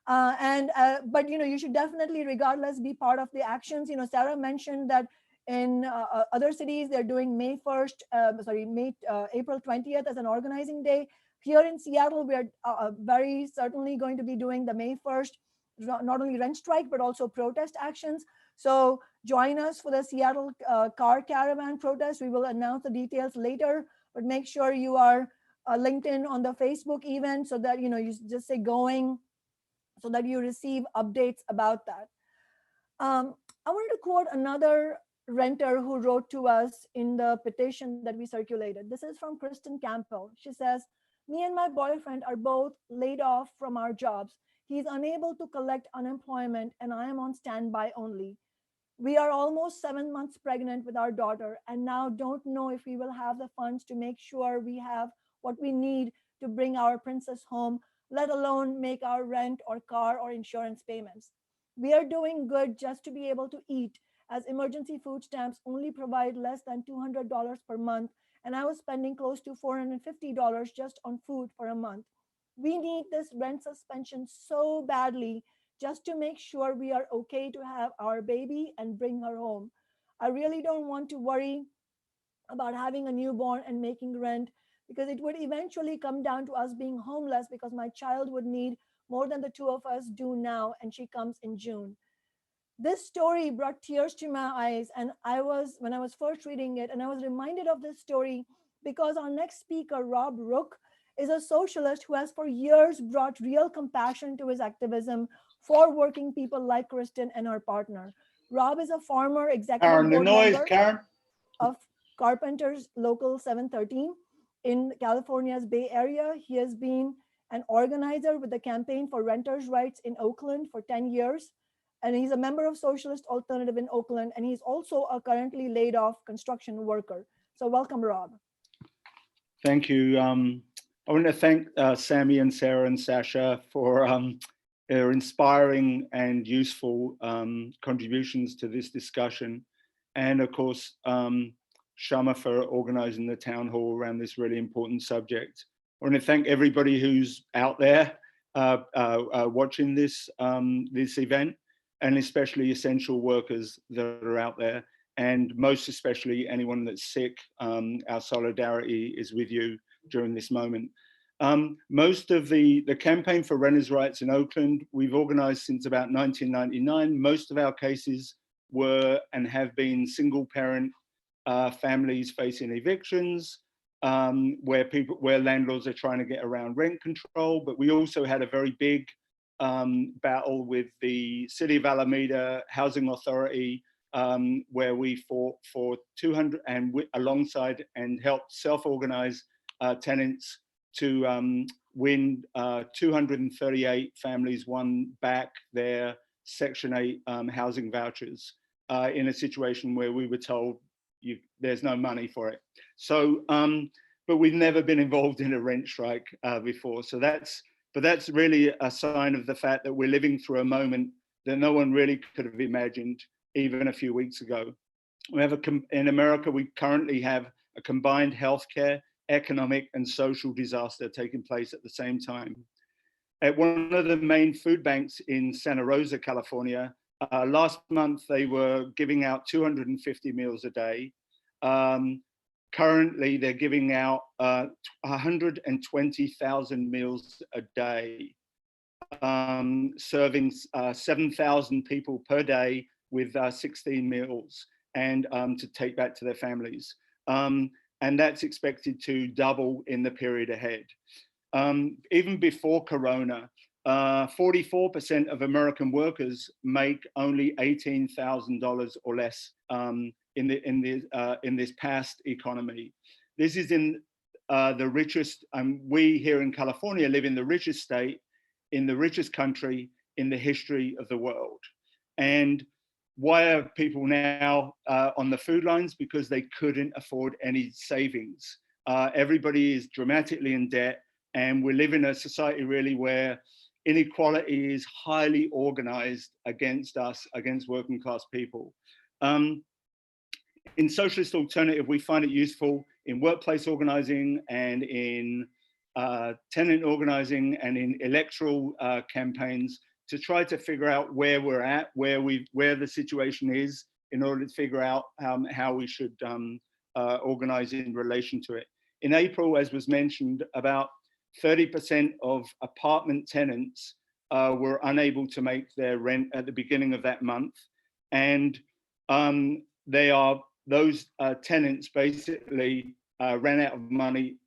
But you should definitely, regardless, be part of the actions. Sarah mentioned that in other cities they're doing April 20th as an organizing day. Here in Seattle, we're very certainly going to be doing the May 1st, not only rent strike, but also protest actions. So join us for the Seattle car caravan protest. We will announce the details later, but make sure you are linked in on the Facebook event so that, you just say going, so that you receive updates about that. I wanted to quote another renter who wrote to us in the petition that we circulated. This is from Kristen Campbell. She says, me and my boyfriend are both laid off from our jobs. He's unable to collect unemployment and I am on standby only. We are almost 7 months pregnant with our daughter and now don't know if we will have the funds to make sure we have what we need to bring our princess home, let alone make our rent or car or insurance payments. We are doing good just to be able to eat, as emergency food stamps only provide less than $200 per month, and I was spending close to $450 just on food for a month. We need this rent suspension so badly just to make sure we are okay to have our baby and bring her home. I really don't want to worry about having a newborn and making rent because it would eventually come down to us being homeless because my child would need more than the two of us do now, and she comes in June. This story brought tears to my eyes, and when I was first reading it, and I was reminded of this story because our next speaker, Rob Rook, is a socialist who has for years brought real compassion to his activism for working people like Kristen and her partner. Rob is a former executive board member of Carpenters Local 713 in California's Bay Area. He has been an organizer with the Campaign for Renters' Rights in Oakland for 10 years. and he's a member of Socialist Alternative in Oakland, and he's also a currently laid off construction worker. So welcome, Rob. Thank you. I want to thank Sammy and Sarah and Sasha for their inspiring and useful contributions to this discussion. And of course, Shama for organizing the town hall around this really important subject. I want to thank everybody who's out there watching this, this event, and especially essential workers that are out there, and most especially anyone that's sick. Our solidarity is with you during this moment. Most of the campaign for renters' rights in Oakland, we've organized since about 1999. Most of our cases were and have been single parent families facing evictions, where landlords are trying to get around rent control. But we also had a very big battle with the City of Alameda Housing Authority, where we fought for 200 and alongside and helped self-organize tenants to win 238 families won back their Section 8 housing vouchers in a situation where we were told there's no money for it. So, but we've never been involved in a rent strike before. So that's really a sign of the fact that we're living through a moment that no one really could have imagined even a few weeks ago. We have in America, we currently have a combined healthcare, economic and social disaster taking place at the same time. At one of the main food banks in Santa Rosa, California, last month they were giving out 250 meals a day. Currently, they're giving out 120,000 meals a day, serving 7,000 people per day with 16 meals and to take back to their families. And that's expected to double in the period ahead. Even before Corona, 44% of American workers make only $18,000 or less in this past economy. This is in the richest, we here in California live in the richest state, in the richest country in the history of the world. And why are people now on the food lines? Because they couldn't afford any savings. Everybody is dramatically in debt, and we live in a society really where inequality is highly organized against us, against working class people. In Socialist Alternative, we find it useful in workplace organizing and in tenant organizing and in electoral campaigns to try to figure out where we're at, where the situation is, in order to figure out how we should organize in relation to it. In April, as was mentioned, about 30% of apartment tenants were unable to make their rent at the beginning of that month. And those tenants basically ran out of money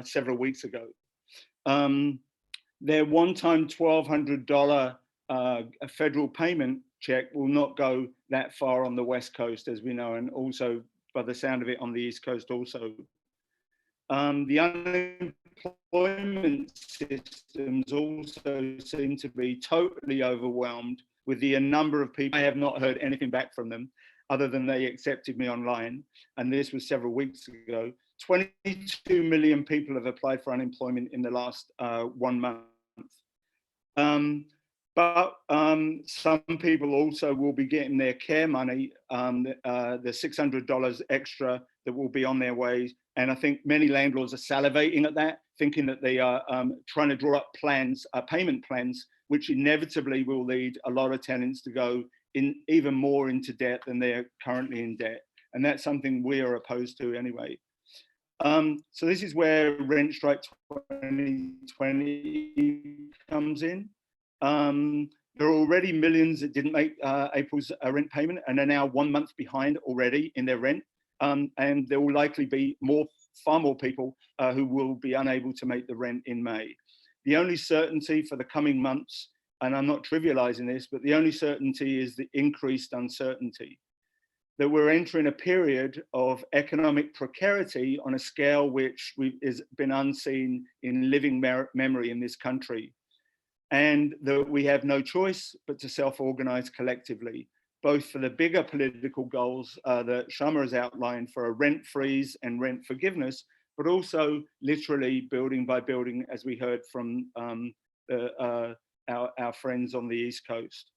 several weeks ago. Their one-time $1,200 federal payment check will not go that far on the West Coast, as we know, and also, by the sound of it, on the East Coast also. The unemployment systems also seem to be totally overwhelmed with the number of people. I have not heard anything back from them other than they accepted me online, and this was several weeks ago. 22 million people have applied for unemployment in the last 1 month. But some people also will be getting their care money, the $600 extra that will be on their way. And I think many landlords are salivating at that, thinking that they are trying to draw up plans, payment plans, which inevitably will lead a lot of tenants to go in even more into debt than they're currently in debt. And that's something we are opposed to anyway. So this is where Rent Strike 2020 comes in. There are already millions that didn't make April's rent payment and are now 1 month behind already in their rent. And there will likely be far more people who will be unable to make the rent in May. The only certainty for the coming months, and I'm not trivializing this, but the only certainty is the increased uncertainty. That we're entering a period of economic precarity on a scale which has been unseen in living memory in this country. and that we have no choice but to self-organize collectively, both for the bigger political goals that Shama has outlined for a rent freeze and rent forgiveness, but also literally building by building, as we heard from our friends on the East Coast.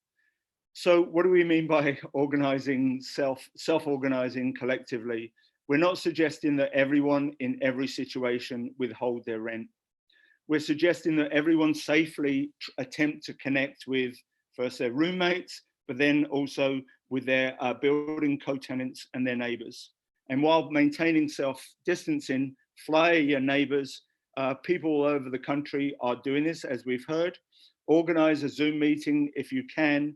So what do we mean by organizing, self-organizing collectively? We're not suggesting that everyone in every situation withhold their rent. We're suggesting that everyone safely attempt to connect with first their roommates, but then also with their building co-tenants and their neighbors. And while maintaining self-distancing, fly your neighbors. People all over the country are doing this, as we've heard. Organize a Zoom meeting if you can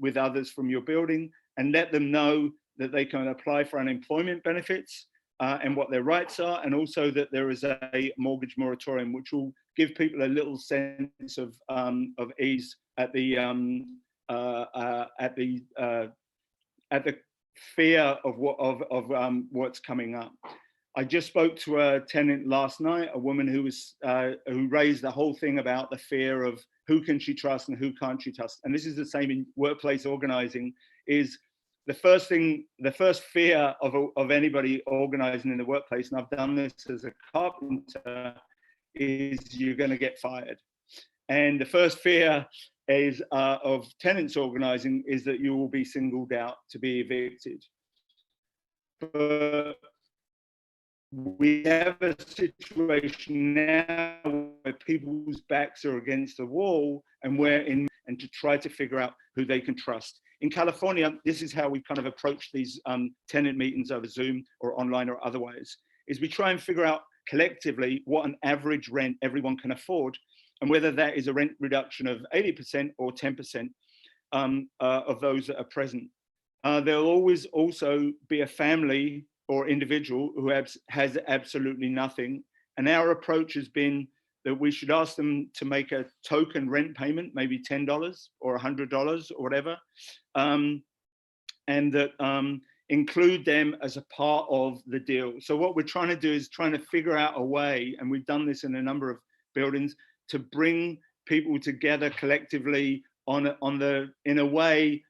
with others from your building, and let them know that they can apply for unemployment benefits and what their rights are, and also that there is a mortgage moratorium, which will give people a little sense of ease at the fear of what's coming up. I just spoke to a tenant last night, a woman who raised the whole thing about the fear of who can she trust and who can't she trust. And this is the same in workplace organizing. Is the first fear of anybody organizing in the workplace, and I've done this as a carpenter, is you're going to get fired. And the first fear is of tenants organizing is that you will be singled out to be evicted. But we have a situation now where people's backs are against the wall, and to try to figure out who they can trust. In California, this is how we kind of approach these tenant meetings over Zoom or online or otherwise, is we try and figure out collectively what an average rent everyone can afford, and whether that is a rent reduction of 80% or 10% of those that are present. There'll always also be a family or individual who has absolutely nothing. And our approach has been that we should ask them to make a token rent payment, maybe $10 or $100 or whatever, and that include them as a part of the deal. So what we're trying to do is trying to figure out a way, and we've done this in a number of buildings, to bring people together collectively in a way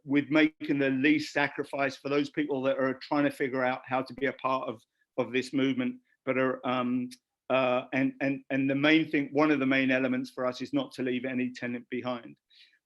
with making the least sacrifice for those people that are trying to figure out how to be a part of this movement, but are and the main thing, one of the main elements for us is not to leave any tenant behind.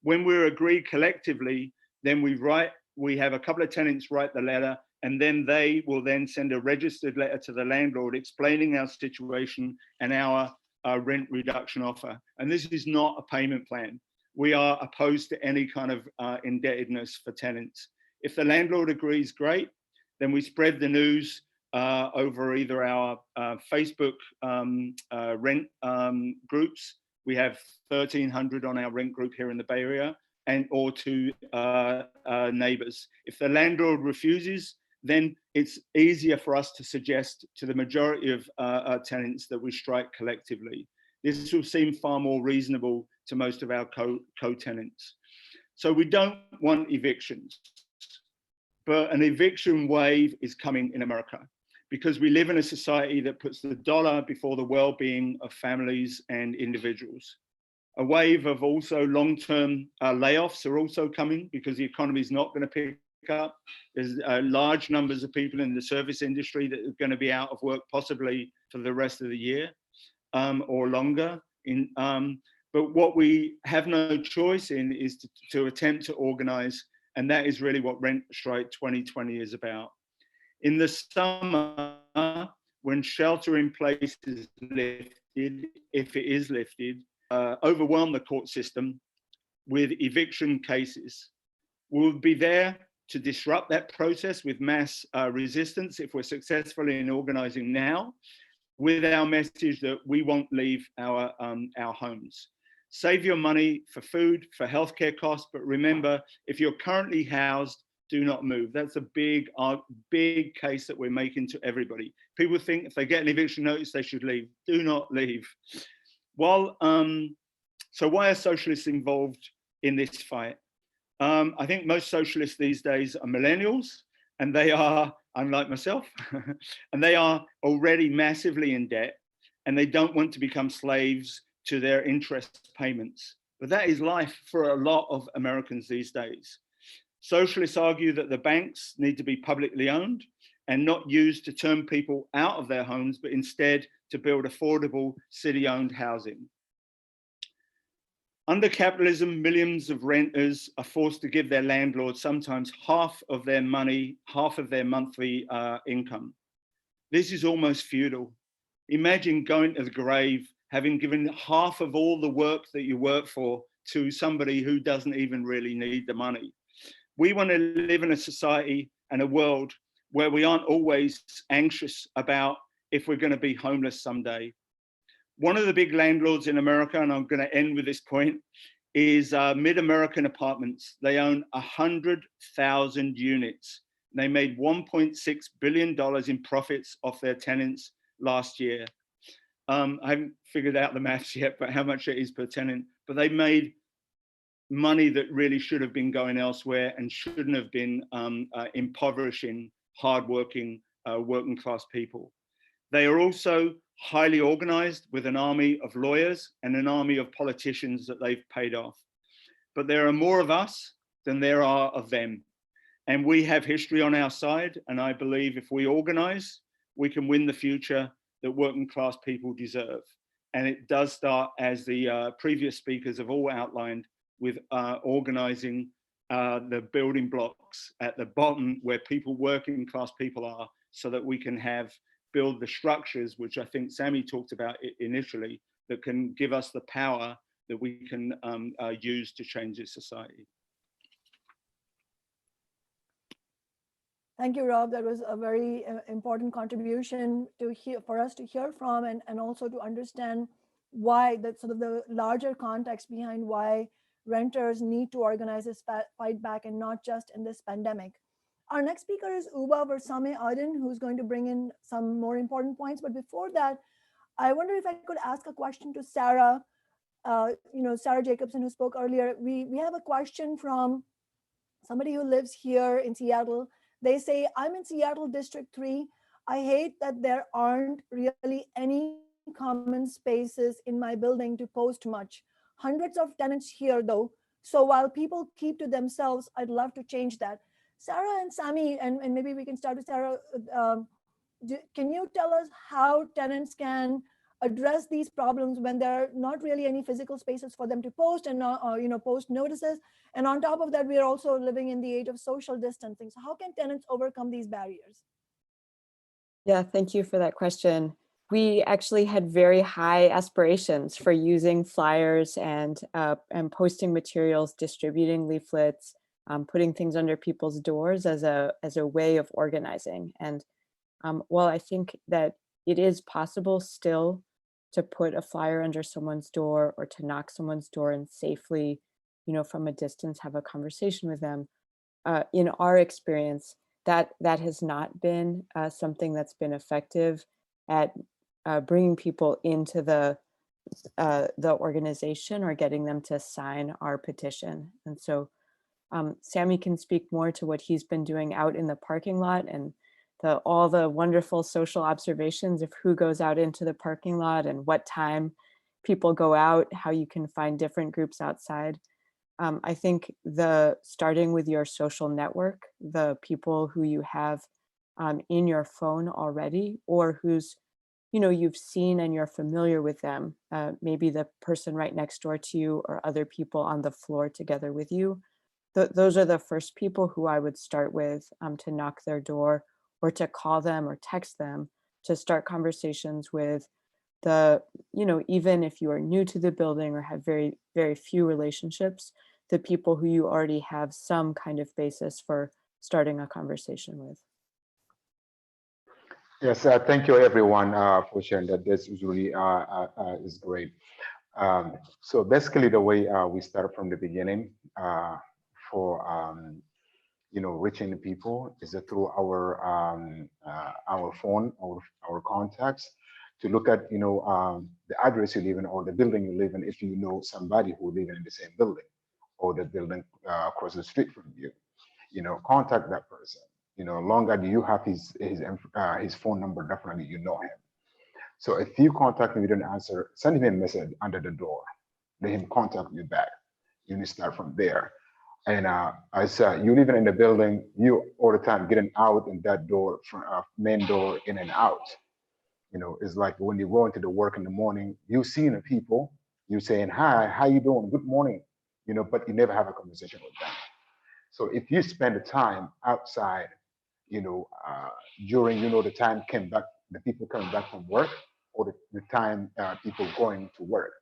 When we're agreed collectively, then we have a couple of tenants write the letter, and then they will then send a registered letter to the landlord explaining our situation and our rent reduction offer. And this is not a payment plan. We are opposed to any kind of indebtedness for tenants. If the landlord agrees, great. Then we spread the news over either our Facebook rent groups. We have 1,300 on our rent group here in the Bay Area, or to neighbors. If the landlord refuses, then it's easier for us to suggest to the majority of tenants that we strike collectively. This will seem far more reasonable to most of our co-tenants. So we don't want evictions, but an eviction wave is coming in America, because we live in a society that puts the dollar before the well-being of families and individuals. A wave of also long-term layoffs are also coming, because the economy is not going to pick up. There's large numbers of people in the service industry that are going to be out of work possibly for the rest of the year or longer. But what we have no choice in is to attempt to organize, and that is really what Rent Strike 2020 is about. In the summer, when shelter in place is lifted, if it is lifted, overwhelm the court system with eviction cases. We'll be there to disrupt that process with mass resistance if we're successful in organizing now, with our message that we won't leave our homes. Save your money for food, for healthcare costs, but remember, if you're currently housed, do not move. That's a big case that we're making to everybody. People think if they get an eviction notice, they should leave. Do not leave. So why are socialists involved in this fight? I think most socialists these days are millennials, and they are, unlike myself, and they are already massively in debt, and they don't want to become slaves to their interest payments. But that is life for a lot of Americans these days. Socialists argue that the banks need to be publicly owned and not used to turn people out of their homes, but instead to build affordable city-owned housing. Under capitalism, millions of renters are forced to give their landlord sometimes half of their money, half of their monthly income. This is almost feudal. Imagine going to the grave, having given half of all the work that you work for to somebody who doesn't even really need the money. We want to live in a society and a world where we aren't always anxious about if we're going to be homeless someday. One of the big landlords in America, and I'm going to end with this point, is Mid-American Apartments. They own 100,000 units. They made $1.6 billion in profits off their tenants last year. I haven't figured out the maths yet, but how much it is per tenant. But they made money that really should have been going elsewhere and shouldn't have been impoverishing hardworking working class people. They are also highly organized with an army of lawyers and an army of politicians that they've paid off. But there are more of us than there are of them. And we have history on our side. And I believe if we organize, we can win the future that working class people deserve. And it does start, as the previous speakers have all outlined, with organizing the building blocks at the bottom where people, working class people are, so that we can build the structures, which I think Sammy talked about initially, that can give us the power that we can use to change this society. Thank you, Rob. That was a very important contribution for us to hear from, and also to understand why that sort of the larger context behind why renters need to organize this fight back, and not just in this pandemic. Our next speaker is Uba Versame Aydin, who's going to bring in some more important points. But before that, I wonder if I could ask a question to Sarah, Sarah Jacobson, who spoke earlier. We have a question from somebody who lives here in Seattle. They say, I'm in Seattle District 3. I hate that there aren't really any common spaces in my building to post much. Hundreds of tenants here though. So while people keep to themselves, I'd love to change that. Sarah and Sammy, and maybe we can start with Sarah. Can you tell us how tenants can address these problems when there are not really any physical spaces for them to post and post notices? And on top of that, we are also living in the age of social distancing. So how can tenants overcome these barriers? Yeah, thank you for that question. We actually had very high aspirations for using flyers and posting materials, distributing leaflets, putting things under people's doors as a way of organizing. And while I think that it is possible still to put a flyer under someone's door or to knock someone's door and safely, from a distance, have a conversation with them, in our experience, that has not been something that's been effective at bringing people into the organization or getting them to sign our petition. And so Sammy can speak more to what he's been doing out in the parking lot and all the wonderful social observations of who goes out into the parking lot and what time people go out, how you can find different groups outside. I think starting with your social network, the people who you have in your phone already, or who's, you've seen and you're familiar with them, maybe the person right next door to you or other people on the floor together with you. Those are the first people who I would start with, to knock their door or to call them or text them to start conversations with even if you are new to the building or have very, very few relationships, the people who you already have some kind of basis for starting a conversation with. Yes, thank you everyone for sharing that. This is really is great. So basically the way we start from the beginning for reaching people is through our phone, our contacts, to look at the address you live in or the building you live in, if you know somebody who live in the same building or the building across the street from you. Contact that person. Longer do you have his phone number, definitely you know him. So if you contact me, you don't answer, send him a message under the door. Let him contact you back. You need to start from there. And as you living in the building, you all the time getting out in that door, from main door, in and out. You know, it's like when you go into the work in the morning, you seeing the people, you saying, hi, how you doing? Good morning. You know, but you never have a conversation with them. So if you spend the time outside, you know, during, you know, the time came back, the people coming back from work, or the time people going to work,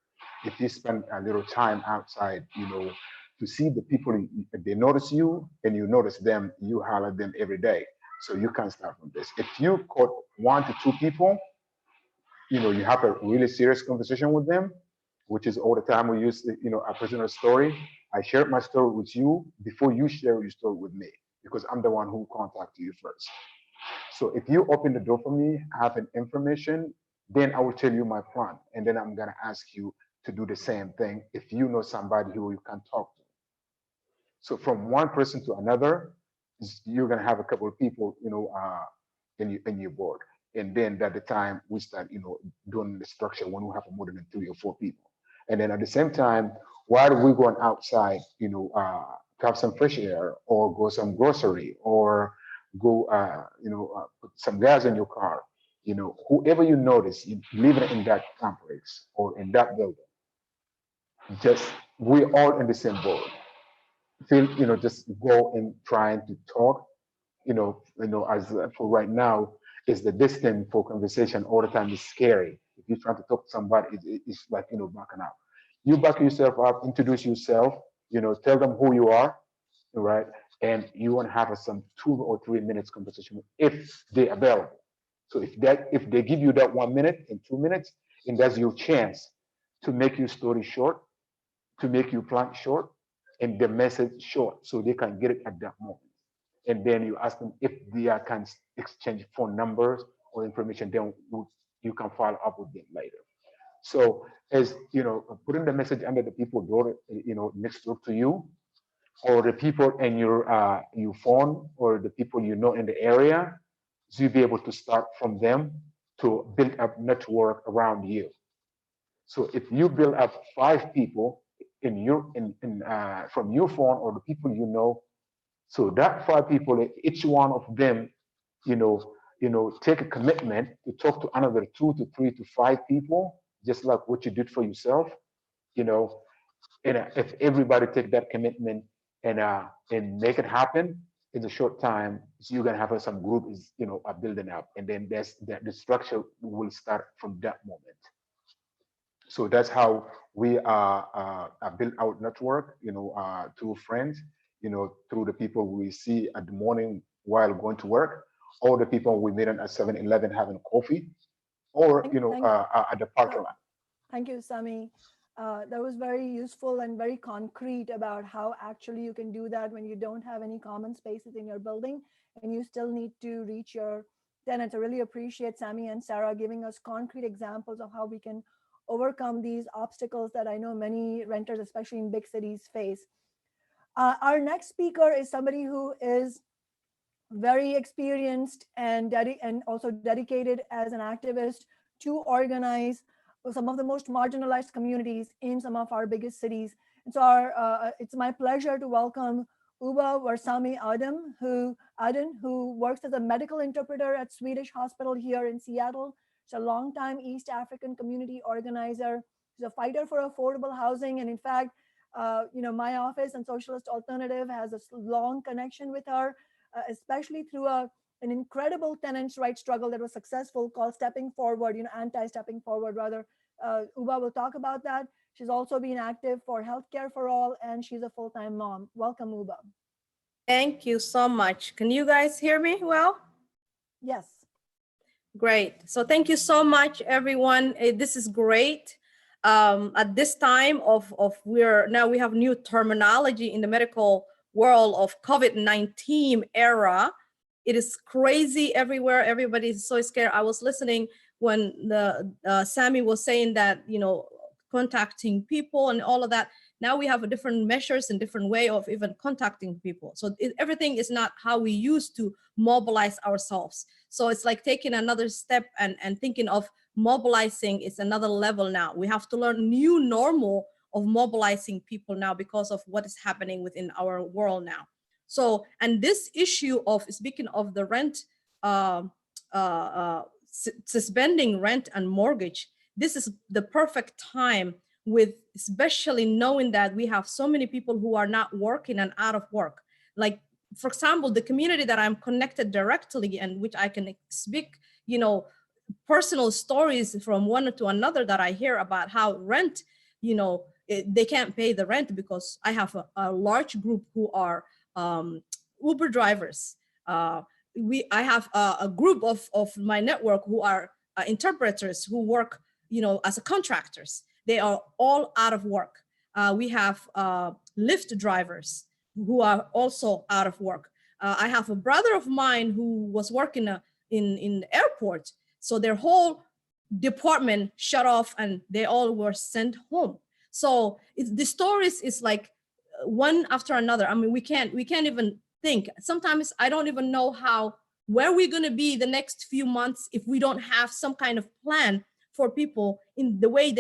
if you spend a little time outside, you know, to see the people, if they notice you and you notice them, you holler them every day. So you can start from this. If you caught 1 to 2 people, you know, you have a really serious conversation with them, which is all the time we use, you know, a personal story. I shared my story with you before you share your story with me, because I'm the one who contacted you first. So if you open the door for me, having information, then I will tell you my plan. And then I'm gonna ask you to do the same thing if you know somebody who you can talk to. So from one person to another, you're gonna have a couple of people, you know, in your board. And then at the time we start, you know, doing the structure when we have more than 3 or 4 people. And then at the same time, while we're going outside, you know, to have some fresh air or go some grocery or go, you know, put some gas in your car, you know, whoever you notice you living in that complex or in that building, just we're all in the same boat. Feel, you know, just go and trying to talk, you know, as for right now, is the distance for conversation all the time is scary. If you try to talk to somebody, it's like, you know, backing up. You back yourself up, introduce yourself, you know, tell them who you are, right? And you want to have some 2 or 3 minutes conversation if they're available. So if they give you that 1 minute and 2 minutes, and that's your chance to make your story short, to make your plan short, and the message short, so they can get it at that moment. And then you ask them if they can exchange phone numbers or information. Then you can follow up with them later. So as you know, putting the message under the people door, you know, next door to you, or the people in your phone, or the people you know in the area, so you'll be able to start from them to build up network around you. So if you build up 5 people from your phone or the people you know, so that 5 people, each one of them, take a commitment to talk to another 2 to 3 to 5 people, just like what you did for yourself, you know. And if everybody take that commitment and make it happen in a short time, so you're gonna have some group is are building up, and then the structure will start from that moment. So that's how we build our network, through friends, through the people we see at the morning while going to work, or the people we meet at 7-Eleven having coffee, or at the parking lot. Thank you, Sami. That was very useful and very concrete about how actually you can do that when you don't have any common spaces in your building and you still need to reach your tenants. I really appreciate Sami and Sarah giving us concrete examples of how we can overcome these obstacles that I know many renters, especially in big cities, face. Our next speaker is somebody who is very experienced and also dedicated as an activist to organize some of the most marginalized communities in some of our biggest cities. And so it's my pleasure to welcome Uba Warsami Aden, who works as a medical interpreter at Swedish Hospital here in Seattle. She's a longtime East African community organizer. She's a fighter for affordable housing. And in fact, my office and Socialist Alternative has a long connection with her, especially through an incredible tenants' rights struggle that was successful called Stepping Forward, anti-stepping forward rather. Uba will talk about that. She's also been active for Healthcare for All, and she's a full-time mom. Welcome, Uba. Thank you so much. Can you guys hear me well? Yes. Great. So thank you so much, everyone. This is great. At this time we have new terminology in the medical world of COVID-19 era. It is crazy everywhere. Everybody is so scared. I was listening when Sami was saying that, contacting people and all of that. Now we have a different measures and different way of even contacting people. So everything is not how we used to mobilize ourselves. So it's like taking another step and thinking of mobilizing is another level now. We have to learn new normal of mobilizing people now because of what is happening within our world now. So, and this issue of, speaking of the rent, suspending rent and mortgage, this is the perfect time, with especially knowing that we have so many people who are not working and out of work. Like, for example, the community that I'm connected directly and which I can speak, you know, personal stories from one to another that I hear about how rent, you know, they can't pay the rent because I have a large group who are Uber drivers. I have a group of my network who are interpreters who work, you know, as a contractors. They are all out of work. We have Lyft drivers who are also out of work. I have a brother of mine who was working in the airport. So their whole department shut off and they all were sent home. So the stories is like one after another. I mean, we can't even think. Sometimes I don't even know where we're going to be the next few months if we don't have some kind of plan for people in the way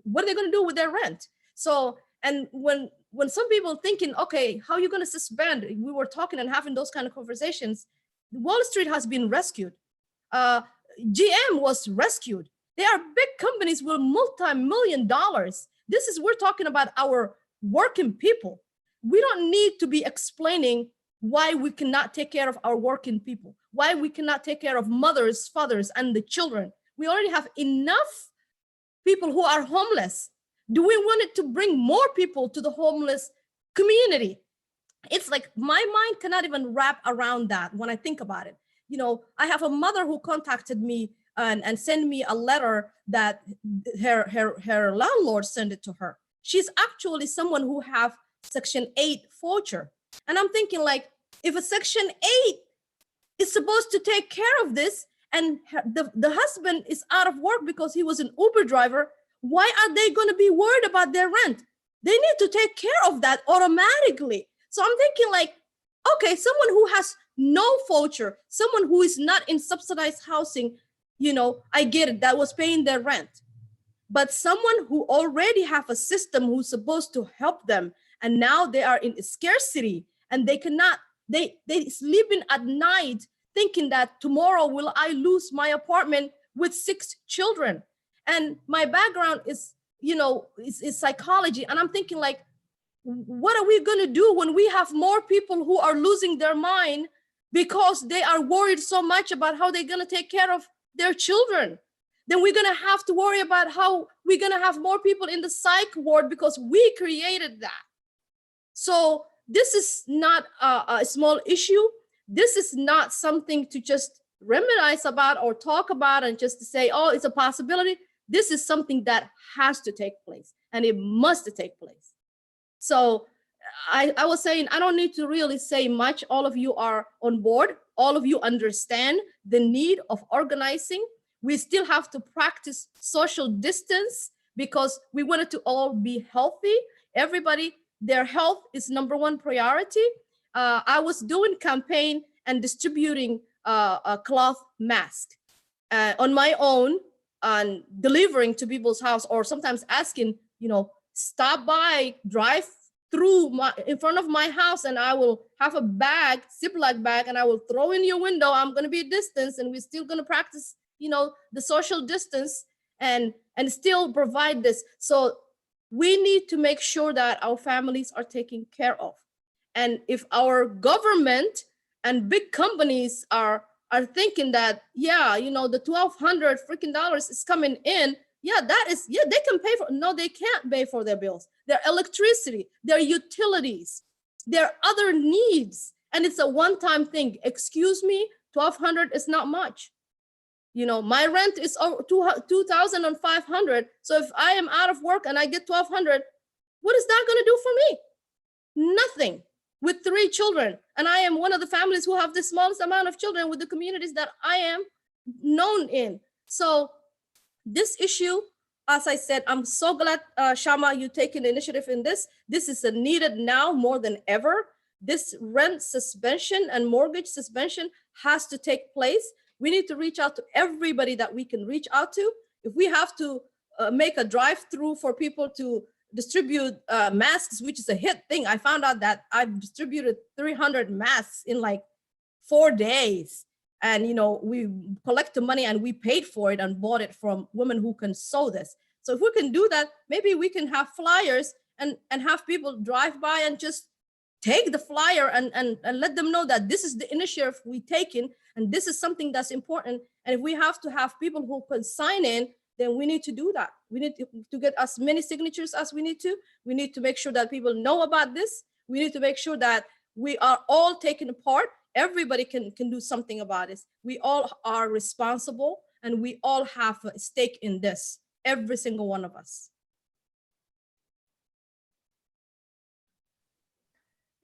what are they going to do with their rent. So, and when some people thinking, okay, how are you going to suspend? We were talking and having those kind of conversations. Wall Street has been rescued. GM was rescued. They are big companies with multi-million dollars. We're talking about our working people. We don't need to be explaining why we cannot take care of our working people, why we cannot take care of mothers, fathers, and the children. We already have enough people who are homeless. Do we want it to bring more people to the homeless community? It's like my mind cannot even wrap around that when I think about it. You know, I have a mother who contacted me and sent me a letter that her landlord sent it to her. She's actually someone who have Section 8 voucher. And I'm thinking, like, if a Section 8 is supposed to take care of this, and the husband is out of work because he was an Uber driver, why are they going to be worried about their rent? They need to take care of that automatically. So I'm thinking, like, okay, someone who has no voucher, someone who is not in subsidized housing, you know, I get it, that was paying their rent. But someone who already have a system who's supposed to help them, and now they are in scarcity and they cannot, they sleeping at night thinking that tomorrow will I lose my apartment with 6 children. And my background is, you know, is psychology. And I'm thinking, like, what are we gonna do when we have more people who are losing their mind because they are worried so much about how they're gonna take care of their children? Then we're gonna have to worry about how we're gonna have more people in the psych ward because we created that. So this is not a small issue. This is not something to just reminisce about or talk about and just to say, oh, it's a possibility. This is something that has to take place and it must take place. So I was saying, I don't need to really say much. All of you are on board. All of you understand the need of organizing. We still have to practice social distance because we want it to all be healthy. Everybody, their health is #1 priority. I was doing campaign and distributing a cloth mask on my own and delivering to people's house, or sometimes asking, you know, stop by, drive through in front of my house, and I will have a bag, Ziploc bag, and I will throw in your window. I'm going to be distance, and we're still going to practice, you know, the social distance and still provide this. So we need to make sure that our families are taken care of. And if our government and big companies are thinking that, yeah, you know, the $1,200 freaking dollars is coming in, yeah, that is, yeah, they can pay for, no, they can't pay for their bills, their electricity, their utilities, their other needs. And it's a one-time thing. Excuse me, $1,200 is not much. You know, my rent is $2,500. So if I am out of work and I get $1,200, what is that going to do for me? Nothing. With 3 children. And I am one of the families who have the smallest amount of children with the communities that I am known in. So this issue, as I said, I'm so glad, Shama, you taking the initiative in this. This is needed now more than ever. This rent suspension and mortgage suspension has to take place. We need to reach out to everybody that we can reach out to. If we have to make a drive-through for people to distribute masks, which is a hit thing. I found out that I've distributed 300 masks in like 4 days. And, you know, we collect the money and we paid for it and bought it from women who can sew this. So if we can do that, maybe we can have flyers and have people drive by and just take the flyer and let them know that this is the initiative we taken and this is something that's important. And if we have to have people who can sign in, then we need to do that. We need to get as many signatures as we need to. We need to make sure that people know about this. We need to make sure that we are all taking a part. Everybody can do something about this. We all are responsible and we all have a stake in this, every single one of us.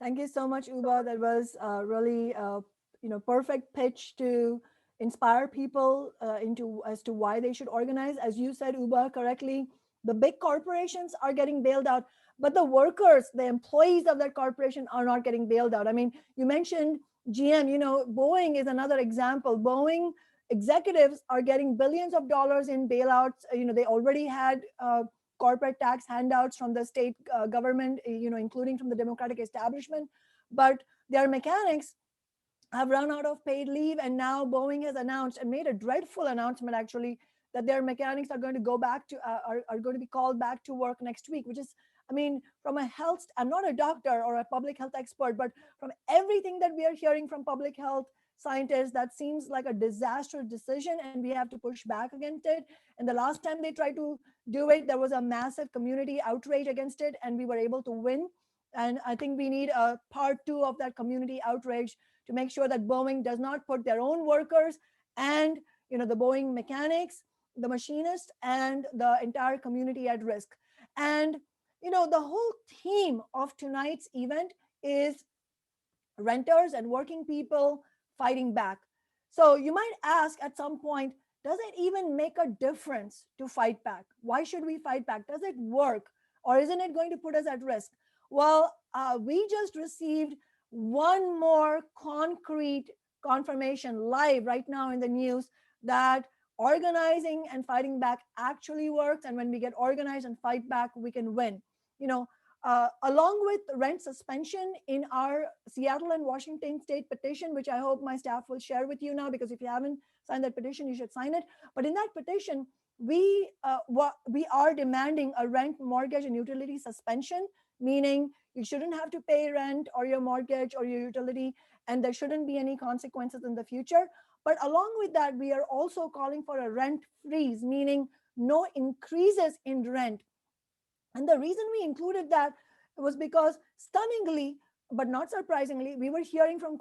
Thank you so much, Uba. That was really, perfect pitch to inspire people as to why they should organize. As you said, Uba, correctly, the big corporations are getting bailed out, but the workers, the employees of that corporation are not getting bailed out. I mean, you mentioned GM, Boeing is another example. Boeing executives are getting billions of dollars in bailouts. They already had corporate tax handouts from the state government, including from the Democratic establishment, but their mechanics have run out of paid leave. And now Boeing has announced and made a dreadful announcement, actually, that their mechanics are going to go back to, are going to be called back to work next week, which is, I mean, from a health, I'm not a doctor or a public health expert, but from everything that we are hearing from public health scientists, that seems like a disastrous decision and we have to push back against it. And the last time they tried to do it, there was a massive community outrage against it and we were able to win. And I think we need a part 2 of that community outrage to make sure that Boeing does not put their own workers and the Boeing mechanics, the machinists, and the entire community at risk. And the whole theme of tonight's event is renters and working people fighting back. So you might ask at some point, does it even make a difference to fight back? Why should we fight back? Does it work? Or isn't it going to put us at risk? Well, we just received one more concrete confirmation live right now in the news that organizing and fighting back actually works. And when we get organized and fight back, we can win. Along with rent suspension in our Seattle and Washington state petition, which I hope my staff will share with you now, because if you haven't signed that petition, you should sign it. But in that petition, we are demanding a rent, mortgage, and utility suspension, meaning you shouldn't have to pay rent or your mortgage or your utility, and there shouldn't be any consequences in the future. But along with that, we are also calling for a rent freeze, meaning no increases in rent. And the reason we included that was because stunningly, but not surprisingly, we were hearing from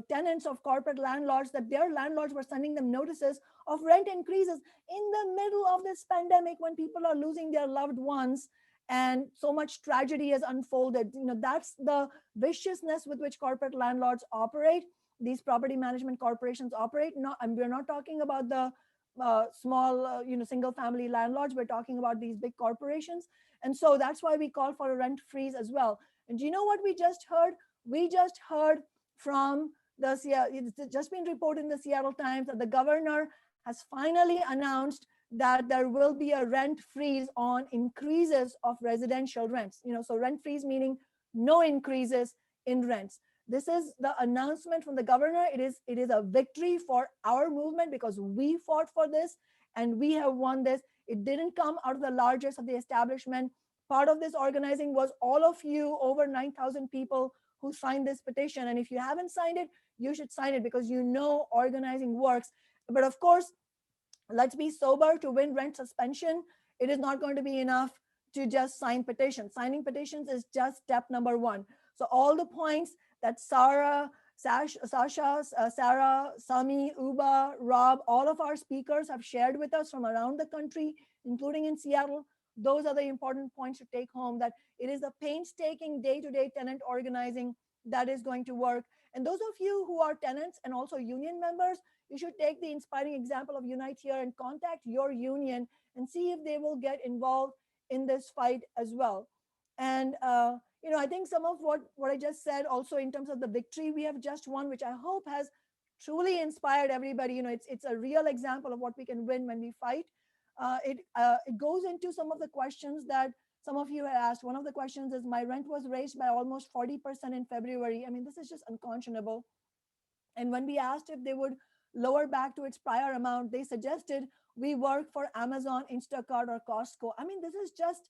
tenants of corporate landlords that their landlords were sending them notices of rent increases in the middle of this pandemic when people are losing their loved ones and so much tragedy has unfolded. That's the viciousness with which corporate landlords operate. These property management corporations operate. And we're not talking about the small, single family landlords. We're talking about these big corporations. And so that's why we call for a rent freeze as well. And do you know what we just heard? We just heard from it's just been reported in the Seattle Times that the governor has finally announced that there will be a rent freeze on increases of residential rents. So rent freeze meaning no increases in rents. This is the announcement from the governor. It is a victory for our movement because we fought for this and we have won this. It didn't come out of the largest of the establishment. Part of this organizing was all of you, over 9,000 people who signed this petition. And if you haven't signed it, you should sign it because organizing works. But of course, let's be sober. To win rent suspension, it is not going to be enough to just sign petitions. Signing petitions is just step number 1. So all the points that Sasha, Sarah, Sami, Uba, Rob, all of our speakers have shared with us from around the country, including in Seattle, those are the important points to take home, that it is the painstaking day-to-day tenant organizing that is going to work. And those of you who are tenants and also union members, you should take the inspiring example of Unite Here and contact your union and see if they will get involved in this fight as well. And I think some of what I just said also in terms of the victory we have just won, which I hope has truly inspired everybody. It's a real example of what we can win when we fight. It goes into some of the questions that some of you had asked. One of the questions is, my rent was raised by almost 40% in February. I mean, this is just unconscionable. And when we asked if they would lower back to its prior amount, they suggested we work for Amazon, Instacart, or Costco. I mean, this is just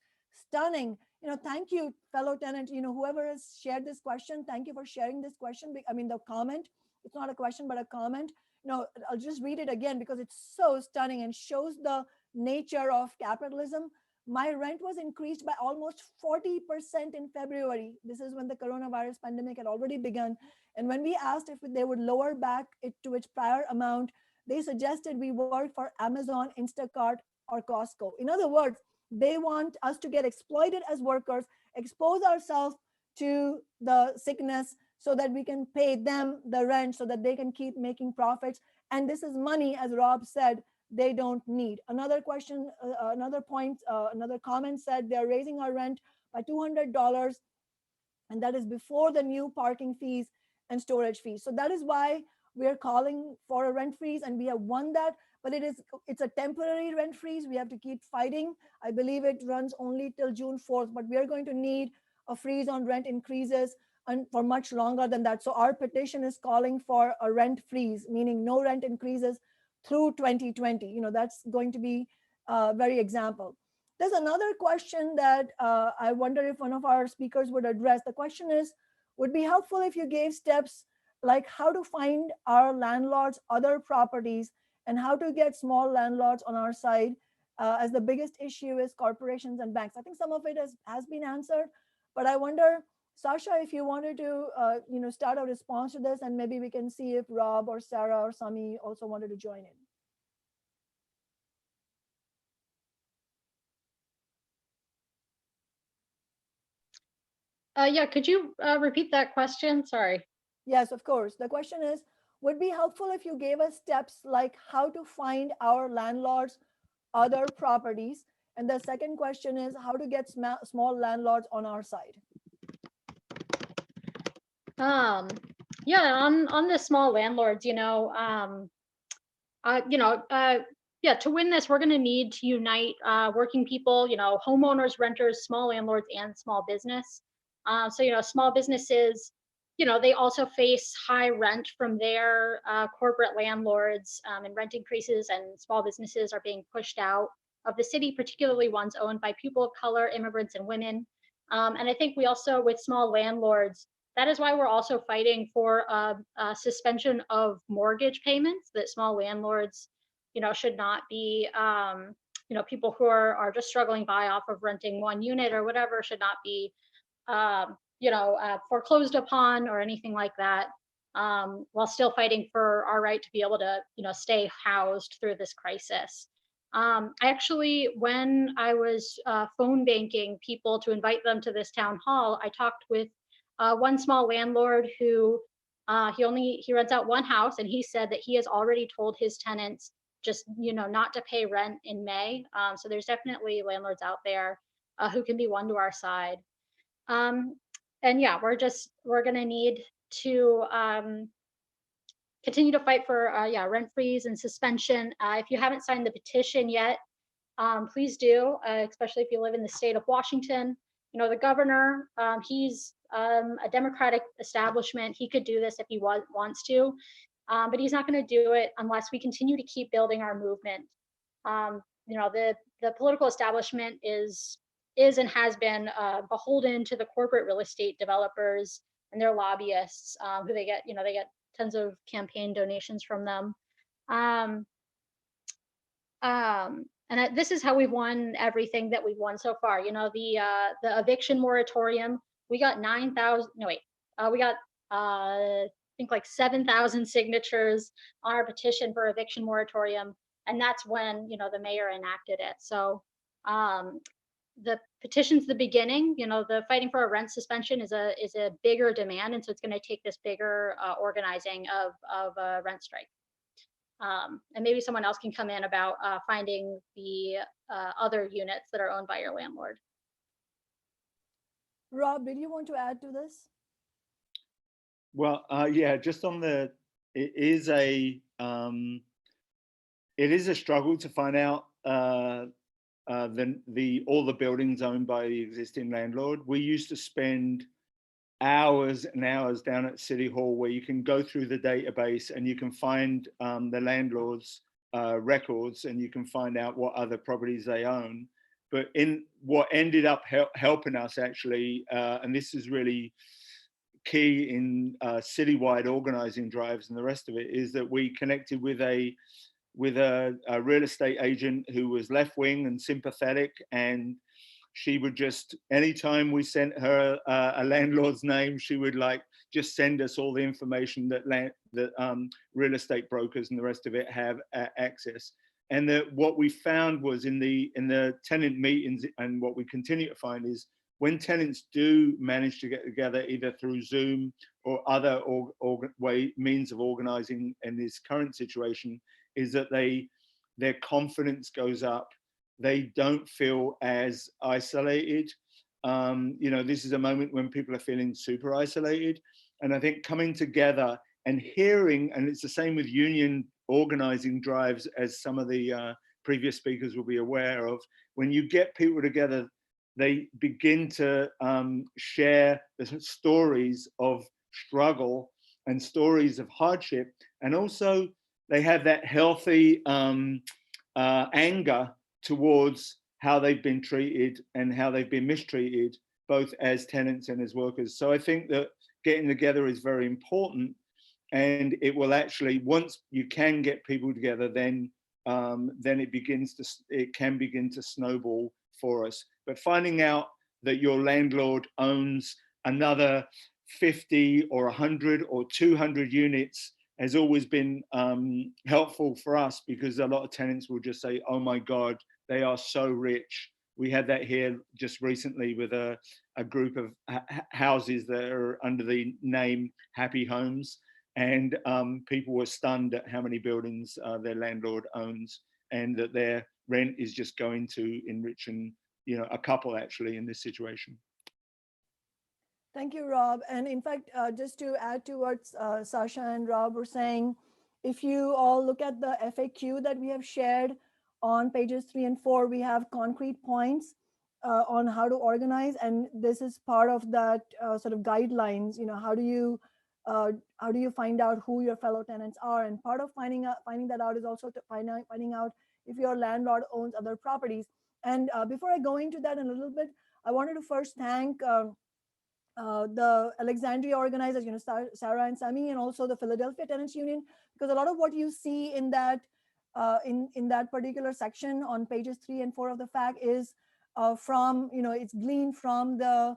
stunning. Thank you, fellow tenant, whoever has shared this question, thank you for sharing this question. I mean, the comment, it's not a question, but a comment. I'll just read it again because it's so stunning and shows the nature of capitalism. My rent was increased by almost 40% in February. This is when the coronavirus pandemic had already begun. And when we asked if they would lower back it to its prior amount, they suggested we work for Amazon, Instacart, or Costco. In other words, they want us to get exploited as workers, expose ourselves to the sickness so that we can pay them the rent so that they can keep making profits. And this is money, as Rob said, they don't need. Another question, another point, another comment said they're raising our rent by $200, and that is before the new parking fees and storage fees. So that is why we're calling for a rent freeze, and we have won that, but it's a temporary rent freeze. We have to keep fighting. I believe it runs only till June 4th, but we're going to need a freeze on rent increases and for much longer than that. So our petition is calling for a rent freeze, meaning no rent increases through 2020. That's going to be a very example. There's another question that I wonder if one of our speakers would address. The question is, would be helpful if you gave steps like how to find our landlords other properties and how to get small landlords on our side, as the biggest issue is corporations and banks. I think some of it has been answered, but I wonder, Sasha, if you wanted to start a response to this, and maybe we can see if Rob or Sarah or Sami also wanted to join in. Yeah, could you repeat that question? Sorry. Yes, of course. The question is, would be helpful if you gave us steps like how to find our landlords other properties. And the second question is how to get small landlords on our side. Yeah, on the small landlords, yeah, to win this, we're going to need to unite working people, homeowners, renters, small landlords, and small business. So, small businesses, they also face high rent from their corporate landlords, and rent increases, and small businesses are being pushed out of the city, particularly ones owned by people of color, immigrants, and women. And I think we also, with small landlords, that is why we're also fighting for a suspension of mortgage payments, that small landlords, should not be, people who are just struggling by off of renting one unit or whatever should not be, foreclosed upon or anything like that, while still fighting for our right to be able to, stay housed through this crisis. I actually, when I was phone banking people to invite them to this town hall, I talked with one small landlord who he rents out one house, and he said that he has already told his tenants just not to pay rent in May. So there's definitely landlords out there who can be won to our side. And yeah, we're gonna need to continue to fight for rent freeze and suspension. If you haven't signed the petition yet, please do, especially if you live in the state of Washington. The governor, he's a Democratic establishment. He could do this if he wants to, but he's not going to do it unless we continue to keep building our movement. The political establishment is and has been beholden to the corporate real estate developers and their lobbyists, who they get tons of campaign donations from them. And this is how we've won everything that we've won so far. The eviction moratorium, we got 9,000. No, wait, we got I think like 7,000 signatures on our petition for eviction moratorium, and that's when the mayor enacted it. So the petition's the beginning. The fighting for a rent suspension is a bigger demand, and so it's going to take this bigger organizing of a rent strike. And maybe someone else can come in about finding the other units that are owned by your landlord. Rob, did you want to add to this? Well, yeah, just on the it is a struggle to find out all the buildings owned by the existing landlord. We used to spend hours and hours down at City Hall, where you can go through the database and you can find the landlord's records, and you can find out what other properties they own. But in what ended up helping us actually, and this is really key in citywide organizing drives and the rest of it, is that we connected with a real estate agent who was left-wing and sympathetic, and she would just, anytime we sent her a landlord's name, she would just send us all the information that real estate brokers and the rest of it have access. And what we found was in the tenant meetings, and what we continue to find, is when tenants do manage to get together, either through Zoom or other means of organizing in this current situation, is that their confidence goes up. They don't feel as isolated. This is a moment when people are feeling super isolated. And I think coming together and hearing, and it's the same with union organizing drives, as some of the previous speakers will be aware of, when you get people together, they begin to share the stories of struggle and stories of hardship. And also they have that healthy anger towards how they've been treated and how they've been mistreated, both as tenants and as workers. So I think that getting together is very important, and it will actually, once you can get people together, then it can begin to snowball for us. But finding out that your landlord owns another 50 or 100 or 200 units has always been helpful for us, because a lot of tenants will just say, oh my God, they are so rich. We had that here just recently with a group of houses that are under the name Happy Homes. And people were stunned at how many buildings their landlord owns, and that their rent is just going to enrich a couple actually in this situation. Thank you, Rob. And in fact, just to add to what Sasha and Rob were saying, if you all look at the FAQ that we have shared on pages 3 and 4, we have concrete points on how to organize. And this is part of that sort of guidelines. How do you find out who your fellow tenants are? And part of finding that out is also to finding out if your landlord owns other properties. And before I go into that in a little bit, I wanted to first thank the Alexandria organizers, Sarah and Sami, and also the Philadelphia Tenants Union, because a lot of what you see in that in that particular section on pages 3 and 4 of the FAQ is from, it's gleaned from the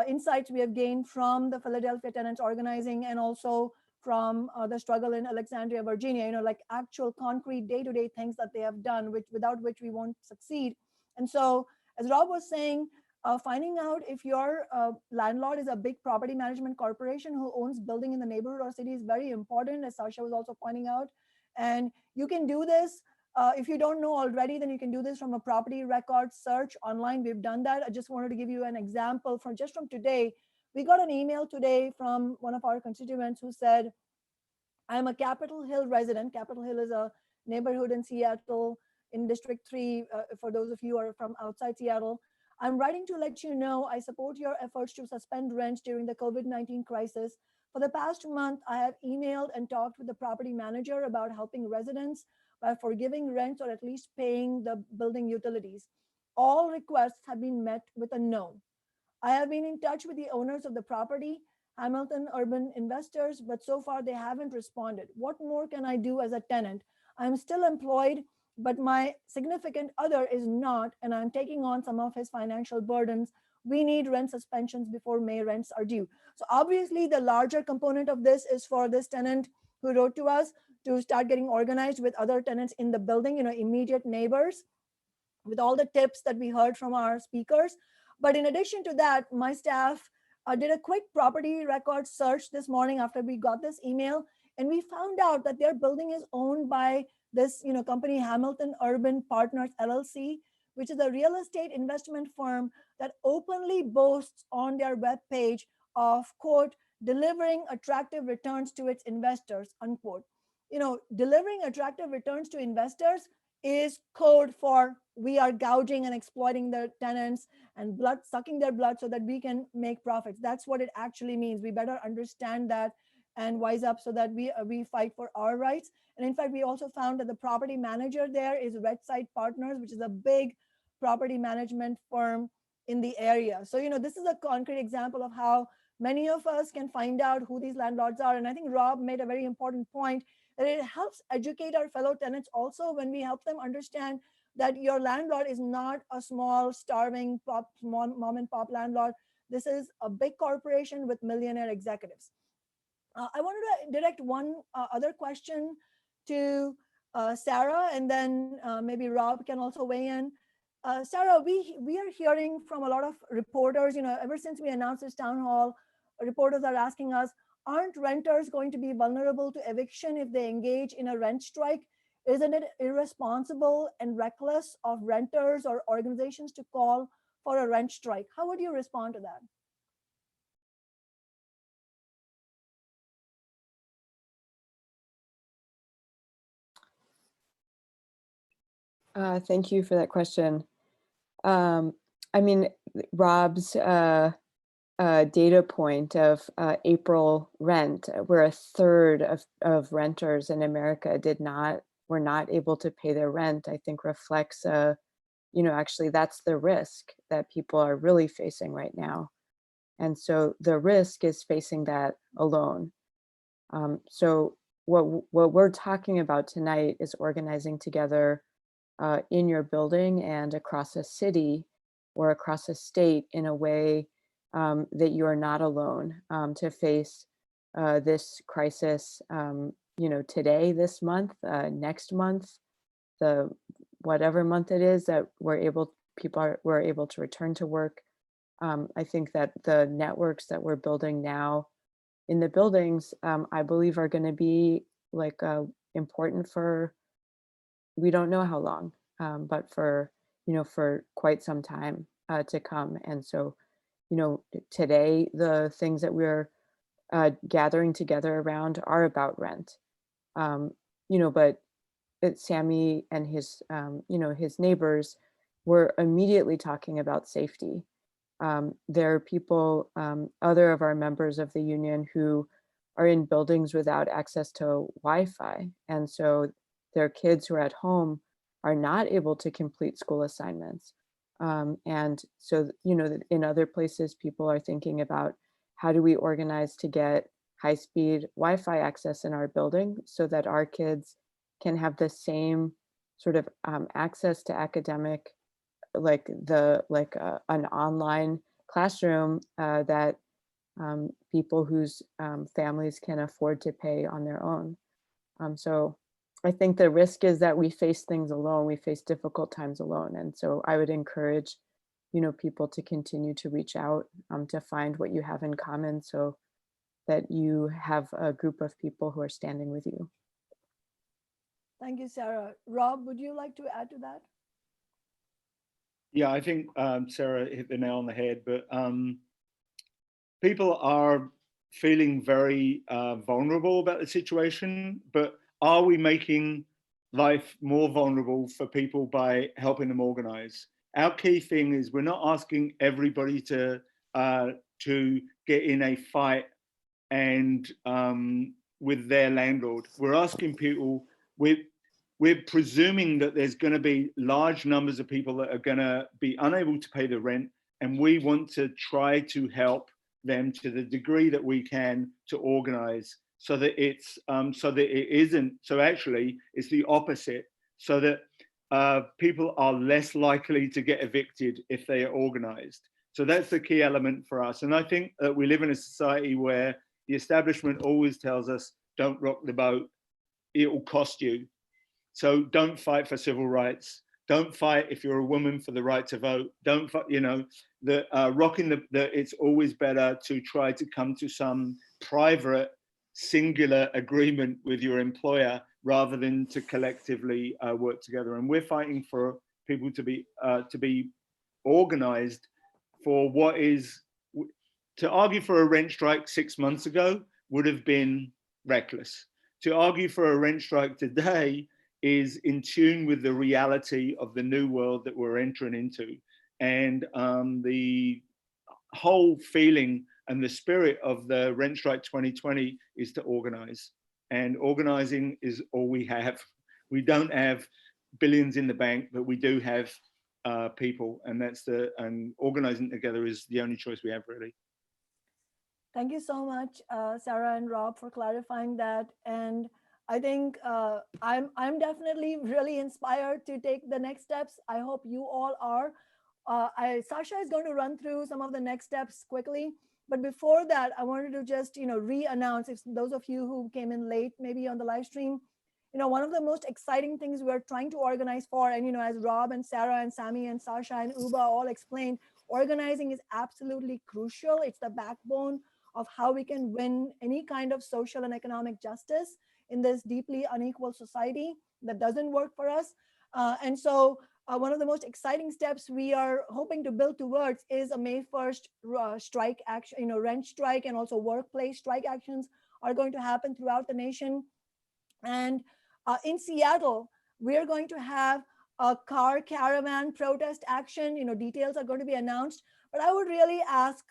insights we have gained from the Philadelphia Tenants organizing, and also from the struggle in Alexandria, Virginia, like actual concrete day-to-day things that they have done, without which we won't succeed. And so, as Rob was saying, finding out if your landlord is a big property management corporation who owns building in the neighborhood or city is very important, as Sasha was also pointing out. And you can do this. If you don't know already, then you can do this from a property record search online. We've done that. I just wanted to give you an example from today. We got an email today from one of our constituents who said, I'm a Capitol Hill resident. Capitol Hill is a neighborhood in Seattle in District 3, for those of you who are from outside Seattle. I'm writing to let you know I support your efforts to suspend rent during the COVID-19 crisis. For the past month, I have emailed and talked with the property manager about helping residents by forgiving rents or at least paying the building utilities. All requests have been met with a no. I have been in touch with the owners of the property, Hamilton Urban Investors, but so far they haven't responded. What more can I do as a tenant? I'm still employed, but my significant other is not, and I'm taking on some of his financial burdens. We need rent suspensions before May rents are due. So obviously the larger component of this is for this tenant who wrote to us to start getting organized with other tenants in the building, immediate neighbors, with all the tips that we heard from our speakers. But in addition to that, my staff did a quick property record search this morning after we got this email, and we found out that their building is owned by this company, Hamilton Urban Partners LLC, which is a real estate investment firm that openly boasts on their webpage of, quote, delivering attractive returns to its investors, unquote. You know, delivering attractive returns to investors is code for we are gouging and exploiting the tenants and sucking their blood so that we can make profits. That's what it actually means. We better understand that and wise up so that we fight for our rights. And in fact, we also found that the property manager there is Redside Partners, which is a big property management firm in the area. So, you know, this is a concrete example of how many of us can find out who these landlords are. And I think Rob made a very important point that it helps educate our fellow tenants also when we help them understand that your landlord is not a small, starving, mom and pop landlord. This is a big corporation with millionaire executives. I wanted to direct one other question to Sarah, and then maybe Rob can also weigh in. Sarah, we are hearing from a lot of reporters, you know, ever since we announced this town hall, reporters are asking us, aren't renters going to be vulnerable to eviction if they engage in a rent strike? Isn't it irresponsible and reckless of renters or organizations to call for a rent strike? How would you respond to that? Thank you for that question. I mean, Rob's data point of April rent, where a third of renters in America were not able to pay their rent, I think reflects you know, actually that's the risk that people are really facing right now. And so the risk is facing that alone. So what we're talking about tonight is organizing together in your building and across a city or across a state in a way that you are not alone to face this crisis, you know, today, this month, next month, the whatever month it is that we're able to return to work. I think that the networks that we're building now in the buildings, I believe are going to be like important for, we don't know how long, but for, you know, for quite some time to come. And so, you know, today, the things that we're gathering together around are about rent, you know, but Sammy and his, you know, his neighbors were immediately talking about safety. There are people, other of our members of the union who are in buildings without access to Wi-Fi. And so their kids who are at home are not able to complete school assignments. And so, you know, in other places, people are thinking about how do we organize to get high-speed Wi-Fi access in our building so that our kids can have the same sort of access to academic, like an online classroom that people whose families can afford to pay on their own. So I think the risk is that we face things alone, we face difficult times alone. And so I would encourage, you know, people to continue to reach out to find what you have in common so that you have a group of people who are standing with you. Thank you, Sarah. Rob, would you like to add to that? Yeah, I think Sarah hit the nail on the head, but people are feeling very vulnerable about the situation, but are we making life more vulnerable for people by helping them organize? Our key thing is we're not asking everybody to get in a fight and with their landlord. We're asking people, we're presuming that there's going to be large numbers of people that are going to be unable to pay the rent, and we want to try to help them to the degree that we can to organize so that it's so actually it's the opposite, so that people are less likely to get evicted if they are organized. So that's the key element for us. And I think that we live in a society where the establishment always tells us, don't rock the boat, it will cost you. So don't fight for civil rights. Don't fight if you're a woman for the right to vote. Don't fight, you know, it's always better to try to come to some private, singular agreement with your employer rather than to collectively work together. And we're fighting for people to be organized for what is, To argue for a rent strike 6 months ago would have been reckless. To argue for a rent strike today is in tune with the reality of the new world that we're entering into. And the whole feeling and the spirit of the Rent Strike 2020 is to organize. And organizing is all we have. We don't have billions in the bank, but we do have people, and organizing together is the only choice we have, really. Thank you so much, Sarah and Rob, for clarifying that. And I think I'm definitely really inspired to take the next steps. I hope you all are. Sasha is going to run through some of the next steps quickly. But before that, I wanted to just re-announce, if those of you who came in late, maybe on the live stream, one of the most exciting things we're trying to organize for, and as Rob and Sarah and Sami and Sasha and Uba all explained, organizing is absolutely crucial. It's the backbone of how we can win any kind of social and economic justice in this deeply unequal society that doesn't work for us. And so one of the most exciting steps we are hoping to build towards is a May 1st strike action, rent strike, and also workplace strike actions are going to happen throughout the nation. And in Seattle, we're going to have a car caravan protest action. Details are going to be announced. But I would really ask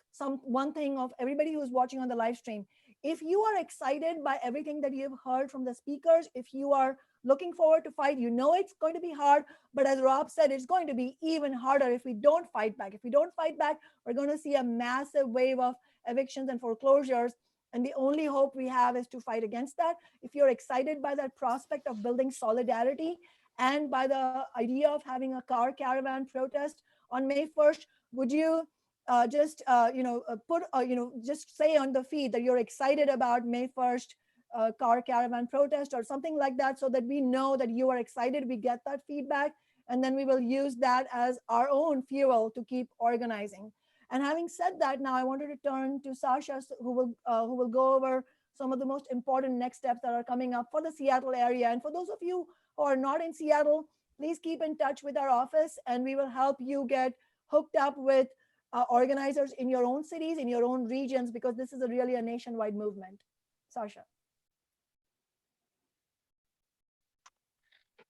one thing of everybody who's watching on the live stream. If you are excited by everything that you've heard from the speakers, if you are looking forward to fight, it's going to be hard. But as Rob said, it's going to be even harder if we don't fight back. If we don't fight back, we're going to see a massive wave of evictions and foreclosures. And the only hope we have is to fight against that. If you're excited by that prospect of building solidarity and by the idea of having a car caravan protest on May 1st, would you just say on the feed that you're excited about May 1st car caravan protest or something like that, so that we know that you are excited, we get that feedback, and then we will use that as our own fuel to keep organizing. And having said that, now I wanted to turn to Sasha, who will go over some of the most important next steps that are coming up for the Seattle area. And for those of you who are not in Seattle, please keep in touch with our office, and we will help you get hooked up with organizers in your own cities, in your own regions, because this is really a nationwide movement. Sasha.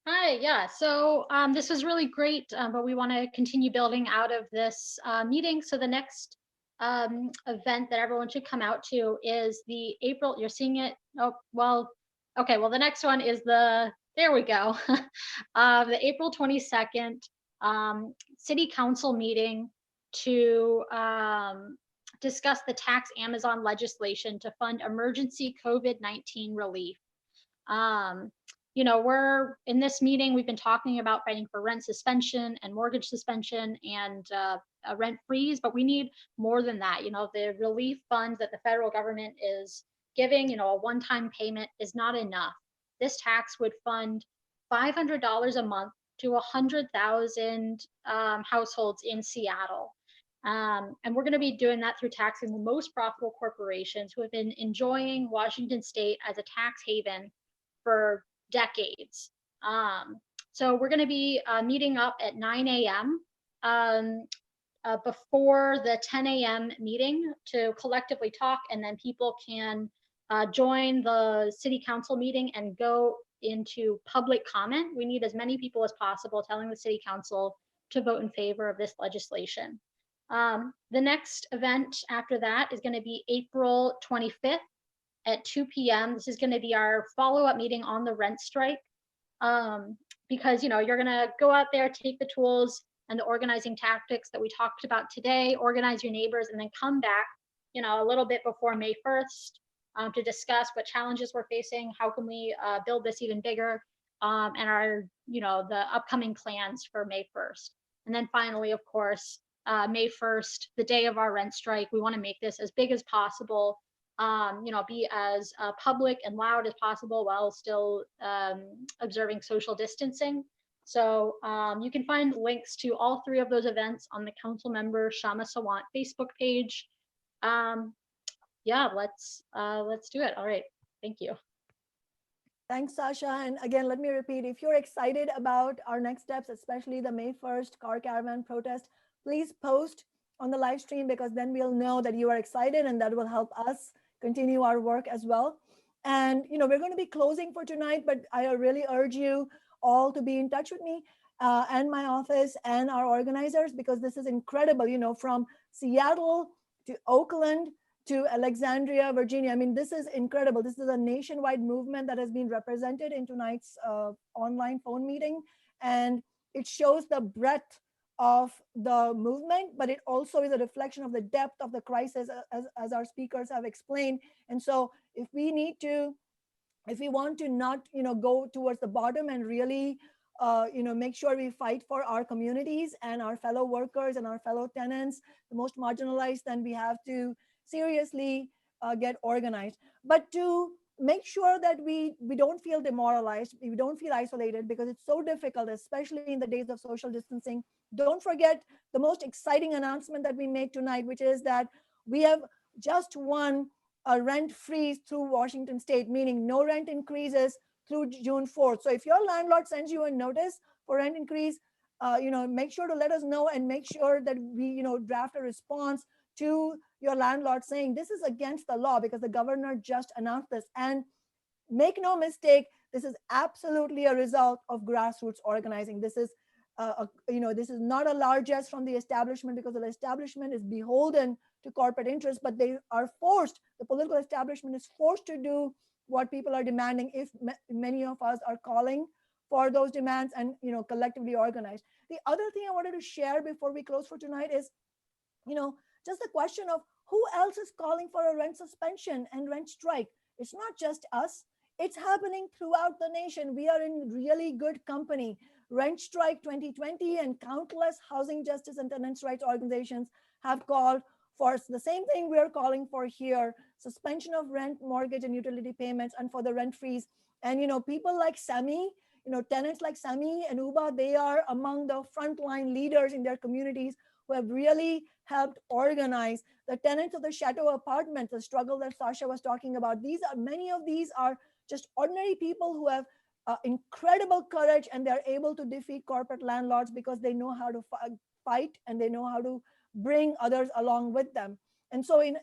Hi, yeah, so this was really great, but we want to continue building out of this meeting. So the next event that everyone should come out to is the April, you're seeing it? Oh, well, okay, well, the next one is there we go, the April 22nd City Council meeting to discuss the tax Amazon legislation to fund emergency COVID-19 relief. We're in this meeting, we've been talking about fighting for rent suspension and mortgage suspension and a rent freeze, but we need more than that. The relief funds that the federal government is giving, a one-time payment is not enough. This tax would fund $500 a month to 100,000 households in Seattle. And we're going to be doing that through taxing the most profitable corporations who have been enjoying Washington State as a tax haven for decades. So we're going to be meeting up at 9 a.m. Before the 10 a.m. meeting to collectively talk, and then people can join the city council meeting and go into public comment. We need as many people as possible telling the city council to vote in favor of this legislation. The next event after that is going to be April 25th at 2 p.m. This is going to be our follow-up meeting on the rent strike, because you're going to go out there, take the tools and the organizing tactics that we talked about today, organize your neighbors, and then come back a little bit before May 1st to discuss what challenges we're facing, how can we build this even bigger, and our the upcoming plans for May 1st. And then finally, of course, May 1st, the day of our rent strike, we want to make this as big as possible, be as public and loud as possible while still observing social distancing. So you can find links to all three of those events on the council member Shama Sawant Facebook page. Yeah, let's do it. All right, thank you. Thanks, Sasha. And again, let me repeat, if you're excited about our next steps, especially the May 1st car caravan protest, please post on the live stream, because then we'll know that you are excited, and that will help us continue our work as well. And we're going to be closing for tonight, but I really urge you all to be in touch with me and my office and our organizers, because this is incredible, from Seattle to Oakland to Alexandria, Virginia. I mean, this is incredible. This is a nationwide movement that has been represented in tonight's online phone meeting. And it shows the breadth of the movement, but it also is a reflection of the depth of the crisis, as our speakers have explained. And so if we want to not, go towards the bottom and really, make sure we fight for our communities and our fellow workers and our fellow tenants, the most marginalized, then we have to seriously get organized. But to make sure that we don't feel demoralized, we don't feel isolated, because it's so difficult, especially in the days of social distancing. Don't forget the most exciting announcement that we made tonight, which is that we have just won a rent freeze through Washington State, meaning no rent increases through June 4th. So if your landlord sends you a notice for rent increase, make sure to let us know, and make sure that we, draft a response to your landlord saying this is against the law, because the governor just announced this. And make no mistake, this is absolutely a result of grassroots organizing. This is this is not a largesse from the establishment, because the establishment is beholden to corporate interests, but they are forced, the political establishment is forced to do what people are demanding if many of us are calling for those demands and, collectively organize. The other thing I wanted to share before we close for tonight is, just the question of who else is calling for a rent suspension and rent strike. It's not just us. It's happening throughout the nation. We are in really good company. Rent Strike 2020 and countless housing justice and tenants' rights organizations have called for the same thing we're calling for here: suspension of rent, mortgage, and utility payments, and for the rent freeze. And people like Sami, tenants like Sami and Uba, they are among the frontline leaders in their communities who have really helped organize the tenants of the Chateau apartments, the struggle that Sasha was talking about. Many of these are just ordinary people who have incredible courage, and they're able to defeat corporate landlords because they know how to fight, and they know how to bring others along with them. And so in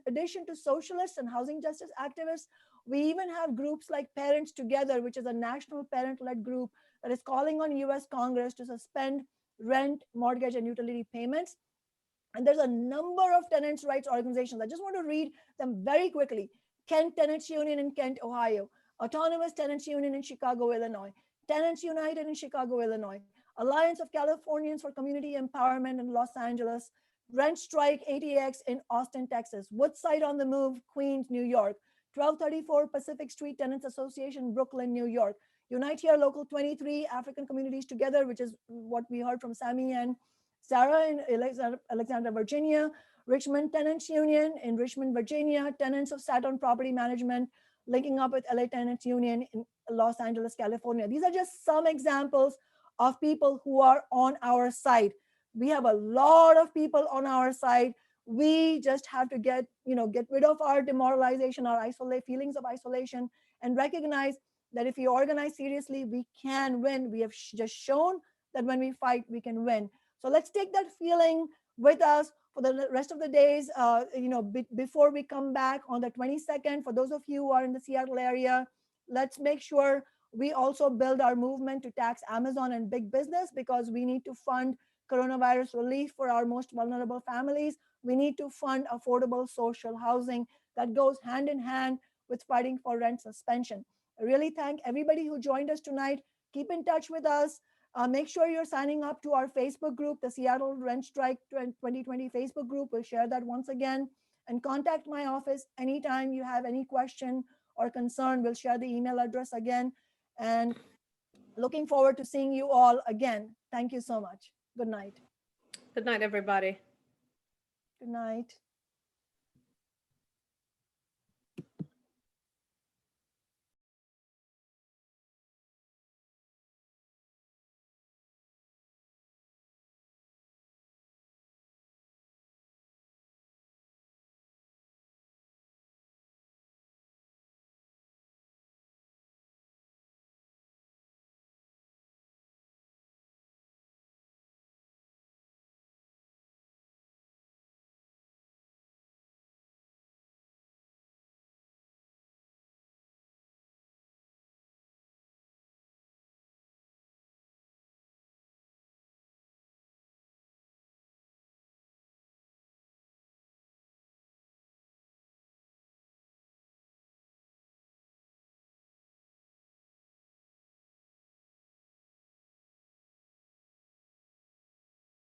addition to socialists and housing justice activists, we even have groups like Parents Together, which is a national parent-led group that is calling on US Congress to suspend rent, mortgage, and utility payments. And there's a number of tenants' rights organizations. I just want to read them very quickly. Kent Tenants Union in Kent, Ohio. Autonomous Tenants Union in Chicago, Illinois. Tenants United in Chicago, Illinois. Alliance of Californians for Community Empowerment in Los Angeles. Rent Strike ATX in Austin, Texas. Woodside on the Move, Queens, New York. 1234 Pacific Street Tenants Association, Brooklyn, New York. Unite Here Local 23, African Communities Together, which is what we heard from Sami and Sarah in Alexandria, Virginia. Richmond Tenants Union in Richmond, Virginia. Tenants of Saturn Property Management, linking up with LA Tenants Union in Los Angeles, California. These are just some examples of people who are on our side. We have a lot of people on our side. We just have to get rid of our demoralization, our feelings of isolation, and recognize that if we organize seriously, we can win. We have just shown that when we fight, we can win. So let's take that feeling with us for the rest of the days, before we come back on the 22nd. For those of you who are in the Seattle area, let's make sure we also build our movement to tax Amazon and big business, because we need to fund coronavirus relief for our most vulnerable families. We need to fund affordable social housing that goes hand in hand with fighting for rent suspension. I really thank everybody who joined us tonight. Keep in touch with us. Make sure you're signing up to our Facebook group, the Seattle Rent Strike 2020 Facebook group. We'll share that once again. And contact my office anytime you have any question or concern. We'll share the email address again. And looking forward to seeing you all again. Thank you so much. Good night. Good night, everybody. Good night.